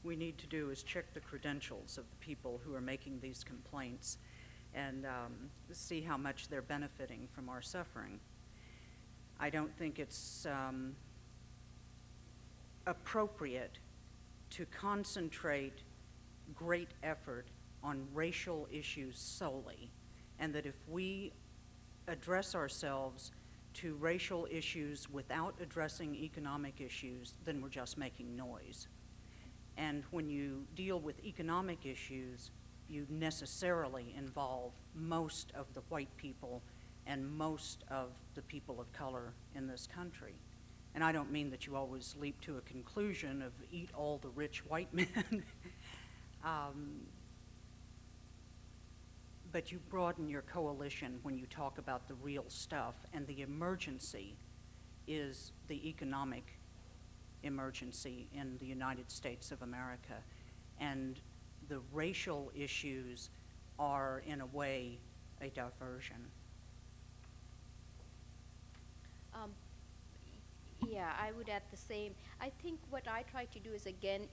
need to do, is check the credentials of the people who are making these complaints and see how much they're benefiting from our suffering. I don't think it's appropriate to concentrate great effort on racial issues solely, and that if we address ourselves to racial issues without addressing economic issues, then we're just making noise. And when you deal with economic issues, you necessarily involve most of the white people and most of the people of color in this country. And I don't mean that you always leap to a conclusion of eat all the rich white men. But you broaden your coalition when you talk about the real stuff, and the emergency is the economic emergency in the United States of America. And the racial issues are, in a way, a diversion. Yeah, I would add the same. I think what I try to do is, again,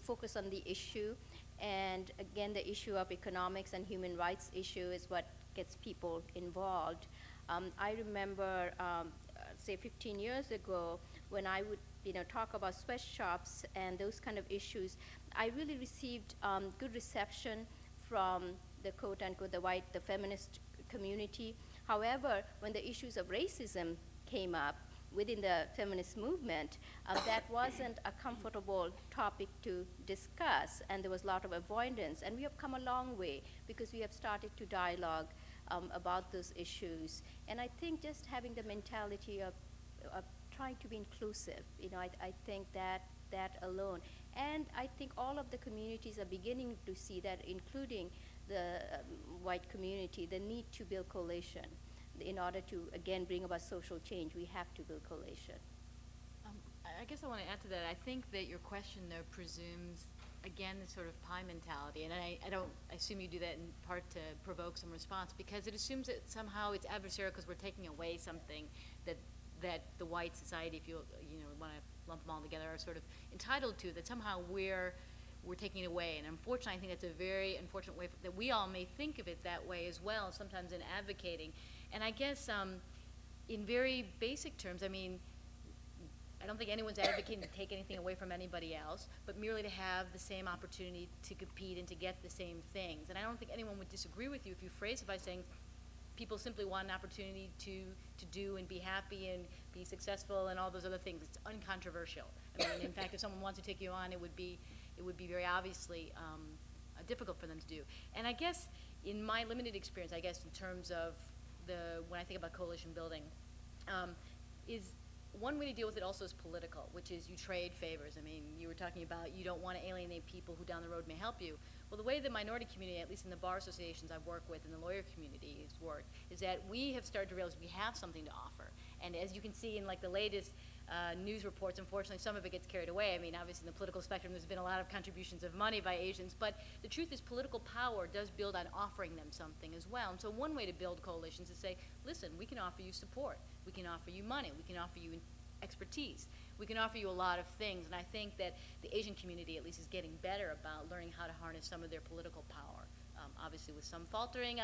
focus on the issue. And again, the issue of economics and human rights issue is what gets people involved. I remember, say 15 years ago, when I would talk about sweatshops and those kind of issues, I really received good reception from the quote-unquote the feminist community. However, when the issues of racism came up within the feminist movement, that wasn't a comfortable topic to discuss, and there was a lot of avoidance. And we have come a long way because we have started to dialogue about those issues. And I think just having the mentality of trying to be inclusive, I think that alone. And I think all of the communities are beginning to see that, including the white community, the need to build coalition. In order to, again, bring about social change, we have to build coalition. I guess I want to add to that. I think that your question, though, presumes, again, the sort of pie mentality. And I assume you do that in part to provoke some response, because it assumes that somehow it's adversarial because we're taking away something that the white society, if you want to lump them all together, are sort of entitled to, that somehow we're taking it away. And unfortunately, I think that's a very unfortunate way that we all may think of it that way as well, sometimes in advocating. And I guess in very basic terms, I mean, I don't think anyone's advocating to take anything away from anybody else, but merely to have the same opportunity to compete and to get the same things. And I don't think anyone would disagree with you if you phrase it by saying people simply want an opportunity to do and be happy and be successful and all those other things. It's uncontroversial. I mean, in fact, if someone wants to take you on, it would be very obviously difficult for them to do. And I guess in my limited experience, I guess in terms of when I think about coalition building, is one way to deal with it also is political, which is you trade favors. I mean, you were talking about you don't want to alienate people who down the road may help you. Well, the way the minority community, at least in the bar associations I've worked with and the lawyer community has worked, is that we have started to realize we have something to offer. And as you can see in like the latest news reports, unfortunately some of it gets carried away. I mean, obviously in the political spectrum there's been a lot of contributions of money by Asians, but the truth is political power does build on offering them something as well. And so one way to build coalitions is say, listen, we can offer you support, we can offer you money, we can offer you expertise, we can offer you a lot of things. And I think that the Asian community at least is getting better about learning how to harness some of their political power. Obviously with some faltering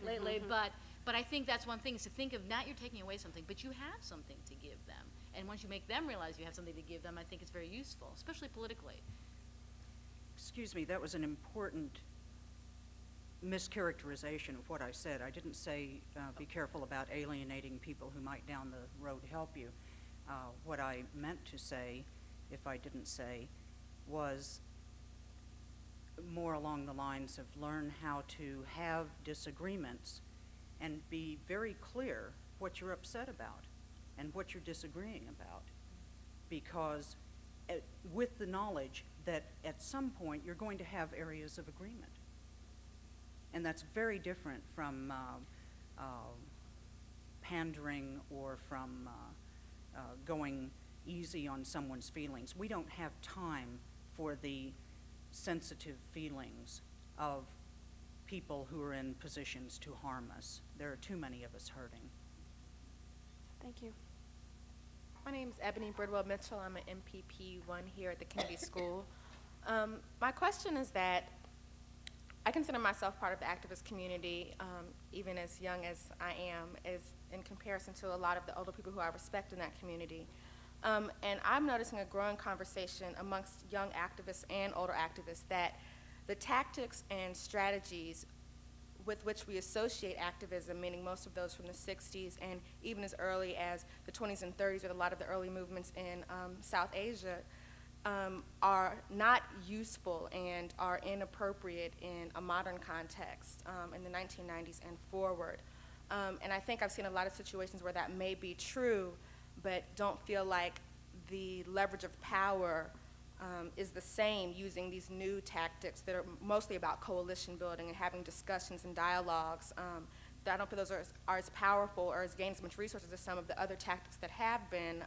lately, but I think that's one thing, is to think of not you're taking away something, but you have something to give them. And once you make them realize you have something to give them, I think it's very useful, especially politically. Excuse me, that was an important mischaracterization of what I said. I didn't say be careful about alienating people who might down the road help you. What I meant to say, if I didn't say, was more along the lines of learn how to have disagreements and be very clear what you're upset about and what you're disagreeing about, because with the knowledge that at some point you're going to have areas of agreement. And that's very different from pandering or from going easy on someone's feelings. We don't have time for the sensitive feelings of people who are in positions to harm us. There are too many of us hurting. Thank you. My name is Ebony Bridwell Mitchell. I'm an MPP1 here at the Kennedy School. My question is that I consider myself part of the activist community, even as young as I am, in comparison to a lot of the older people who I respect in that community. And I'm noticing a growing conversation amongst young activists and older activists that the tactics and strategies with which we associate activism, meaning most of those from the 60s and even as early as the 20s and 30s with a lot of the early movements in South Asia, are not useful and are inappropriate in a modern context in the 1990s and forward. And I think I've seen a lot of situations where that may be true, but don't feel like the leverage of power is the same using these new tactics that are mostly about coalition building and having discussions and dialogues. I don't feel those are as powerful or as gain as much resources as some of the other tactics that have been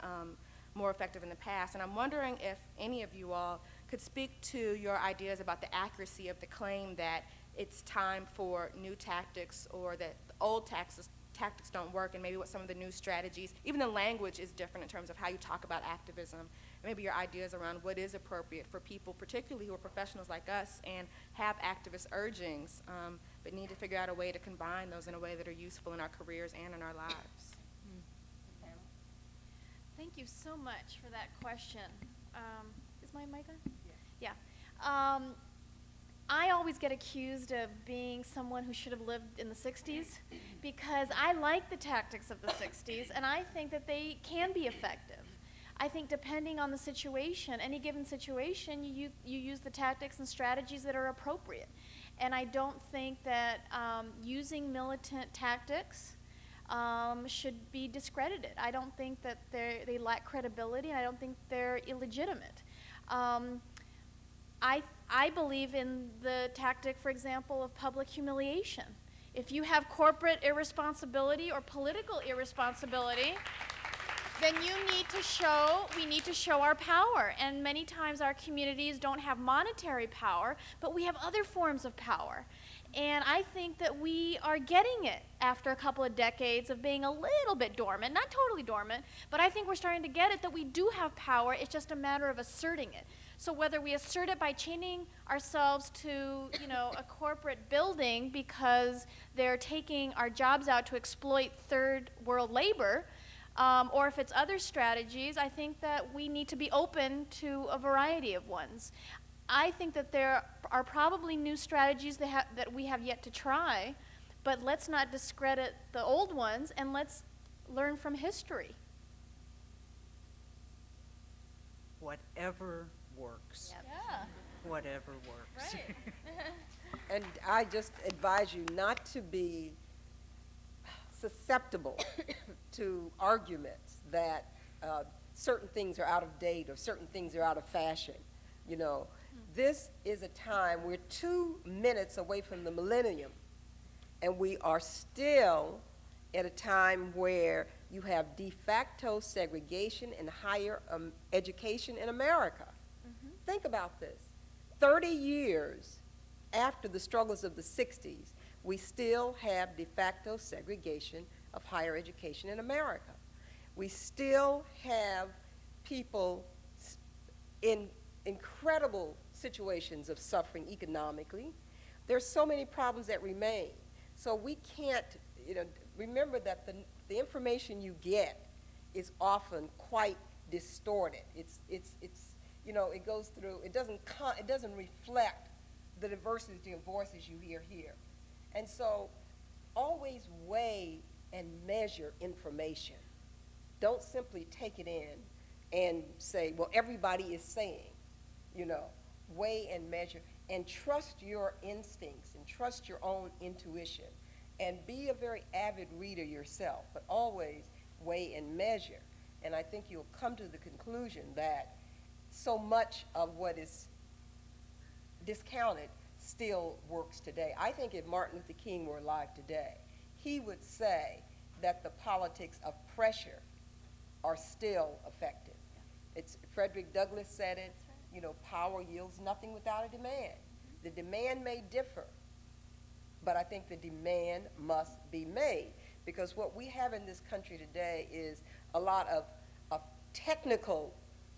more effective in the past. And I'm wondering if any of you all could speak to your ideas about the accuracy of the claim that it's time for new tactics, or that the old tactics don't work, and maybe what some of the new strategies, even the language is different in terms of how you talk about activism, and maybe your ideas around what is appropriate for people, particularly who are professionals like us and have activist urgings, but need to figure out a way to combine those in a way that are useful in our careers and in our lives. Thank you so much for that question. Is my mic on? Yeah. I always get accused of being someone who should have lived in the 60s because I like the tactics of the 60s, and I think that they can be effective. I think depending on the situation, any given situation, you use the tactics and strategies that are appropriate. And I don't think that using militant tactics should be discredited. I don't think that they lack credibility, and I don't think they're illegitimate. I believe in the tactic, for example, of public humiliation. If you have corporate irresponsibility or political irresponsibility, then we need to show our power. And many times our communities don't have monetary power, but we have other forms of power. And I think that we are getting it after a couple of decades of being a little bit dormant, not totally dormant, but I think we're starting to get it that we do have power. It's just a matter of asserting it. So whether we assert it by chaining ourselves to, a corporate building because they're taking our jobs out to exploit third world labor, or if it's other strategies, I think that we need to be open to a variety of ones. I think that there are probably new strategies that we have yet to try, but let's not discredit the old ones, and let's learn from history. Whatever works. Yep. Yeah. Whatever works. Right. And I just advise you not to be susceptible to arguments that certain things are out of date or certain things are out of fashion. This is a time, we're 2 minutes away from the millennium, and we are still at a time where you have de facto segregation in higher education in America. Think about this. 30 years after the struggles of the 60s, we still have de facto segregation of higher education in America. We still have people in incredible situations of suffering economically. There's so many problems that remain. So we can't, remember that the information you get is often quite distorted. It goes through, it doesn't reflect the diversity of voices you hear here. And so always weigh and measure information. Don't simply take it in and say, well, everybody is saying, weigh and measure, and trust your instincts and trust your own intuition, and be a very avid reader yourself, but always weigh and measure. And I think you'll come to the conclusion that so much of what is discounted still works today. I think if Martin Luther King were alive today, he would say that the politics of pressure are still effective. It's Frederick Douglass said it, power yields nothing without a demand. The demand may differ, but I think the demand must be made, because what we have in this country today is a lot of technical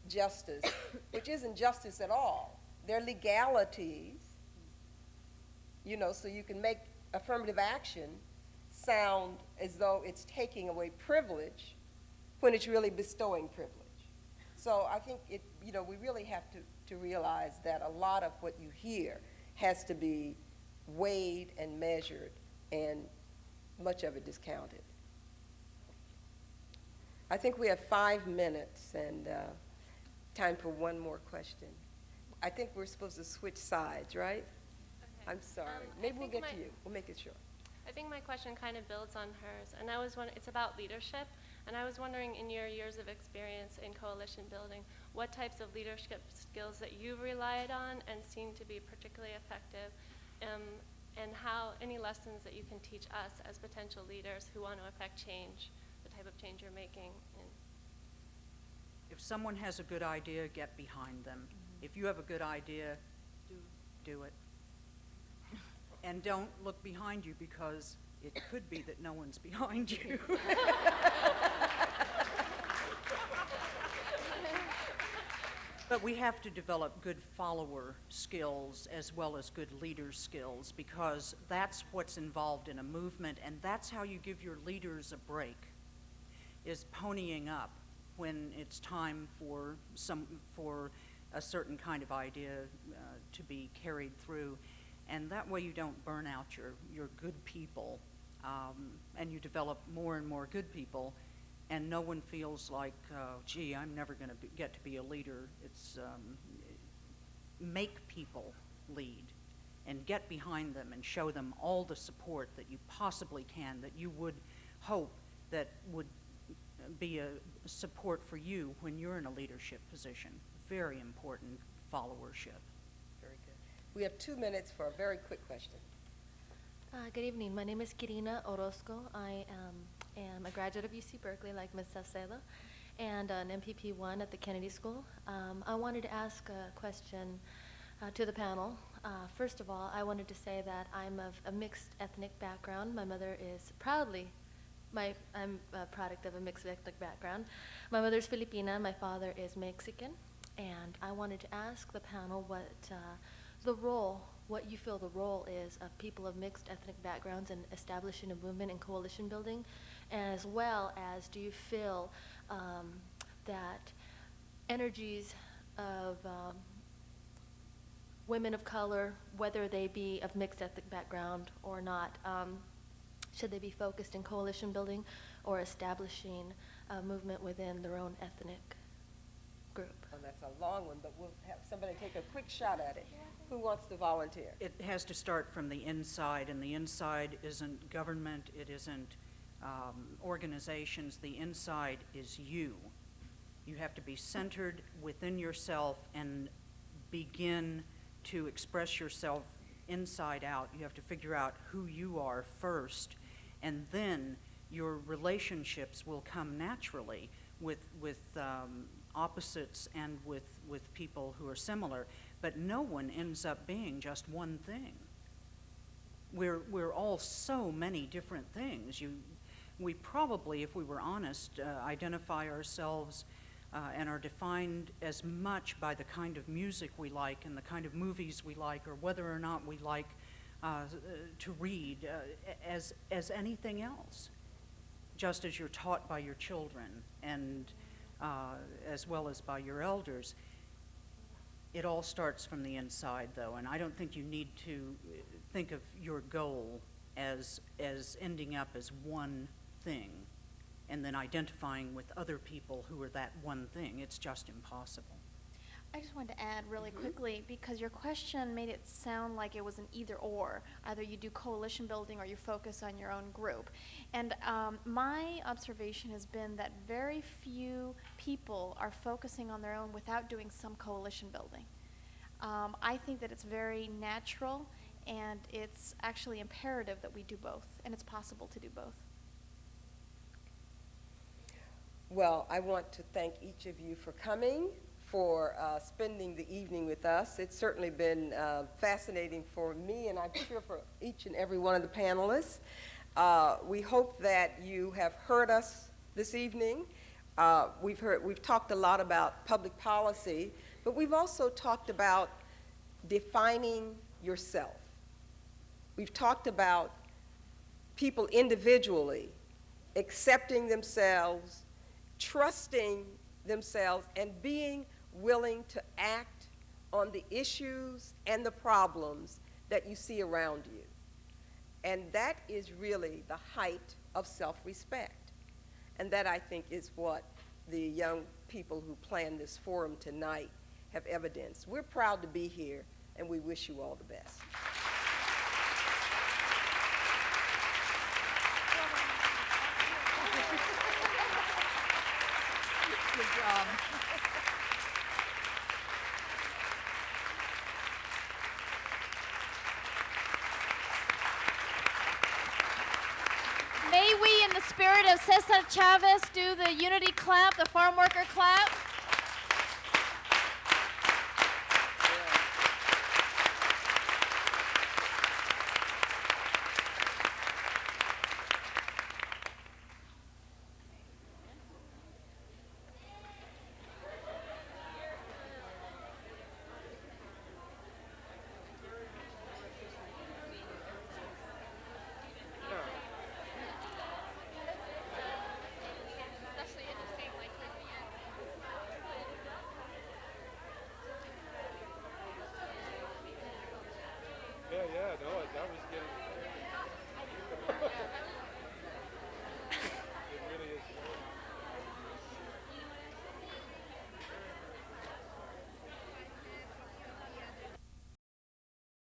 justice, which isn't justice at all. They're legalities, so you can make affirmative action sound as though it's taking away privilege when it's really bestowing privilege. So I think we really have to realize that a lot of what you hear has to be weighed and measured, and much of it discounted. I think we have 5 minutes and time for one more question. I think we're supposed to switch sides, right? Okay. I'm sorry. Maybe we'll get to you. We'll make it short. I think my question kind of builds on hers, and it's about leadership. And I was wondering, in your years of experience in coalition building, what types of leadership skills that you've relied on and seem to be particularly effective, and how any lessons that you can teach us as potential leaders who want to affect change, the type of change you're making. If someone has a good idea, get behind them. If you have a good idea, do it. And don't look behind you, because it could be that no one's behind you. But we have to develop good follower skills as well as good leader skills, because that's what's involved in a movement, and that's how you give your leaders a break, is ponying up when it's time for a certain kind of idea to be carried through. And that way you don't burn out your good people, and you develop more and more good people, and no one feels like, gee, I'm never going to get to be a leader. It's make people lead and get behind them and show them all the support that you possibly can, that you would hope that would be a support for you when you're in a leadership position. Very important followership. Very good. We have 2 minutes for a very quick question. Good evening. My name is Kirina Orozco. I am a graduate of UC Berkeley, like Ms. Sacela. and an MPP1 at the Kennedy School. I wanted to ask a question to the panel. First of all, I wanted to say that I'm of a mixed ethnic background. My mother is I'm a product of a mixed ethnic background. My mother's Filipina, my father is Mexican, and I wanted to ask the panel what you feel the role is of people of mixed ethnic backgrounds in establishing a movement and coalition building, as well as do you feel that energies of women of color, whether they be of mixed ethnic background or not, should they be focused in coalition building or establishing a movement within their own ethnic group? Oh, that's a long one, but we'll have somebody take a quick shot at it. Who wants to volunteer? It has to start from the inside, and the inside isn't government, it isn't organizations. The inside is you. You have to be centered within yourself and begin to express yourself inside out. You have to figure out who you are first, and then your relationships will come naturally with opposites and with people who are similar. But no one ends up being just one thing. We're all so many different things. We probably, if we were honest, identify ourselves and are defined as much by the kind of music we like and the kind of movies we like, or whether or not we like to read as anything else, just as you're taught by your children and as well as by your elders. It all starts from the inside, though, and I don't think you need to think of your goal as ending up as one thing and then identifying with other people who are that one thing. It's just impossible. I just wanted to add really quickly, because your question made it sound like it was an either or. Either you do coalition building or you focus on your own group. And my observation has been that very few people are focusing on their own without doing some coalition building. I think that it's very natural, and it's actually imperative that we do both, and it's possible to do both. Well, I want to thank each of you for coming, for spending the evening with us. It's certainly been fascinating for me, and I'm sure for each and every one of the panelists. We hope that you have heard us this evening. We've talked a lot about public policy, but we've also talked about defining yourself. We've talked about people individually accepting themselves, trusting themselves, and being willing to act on the issues and the problems that you see around you. And that is really the height of self-respect. And that, I think, is what the young people who planned this forum tonight have evidenced. We're proud to be here, and we wish you all the best. Good job. May we, in the spirit of Cesar Chavez, do the unity clap, the farm worker clap?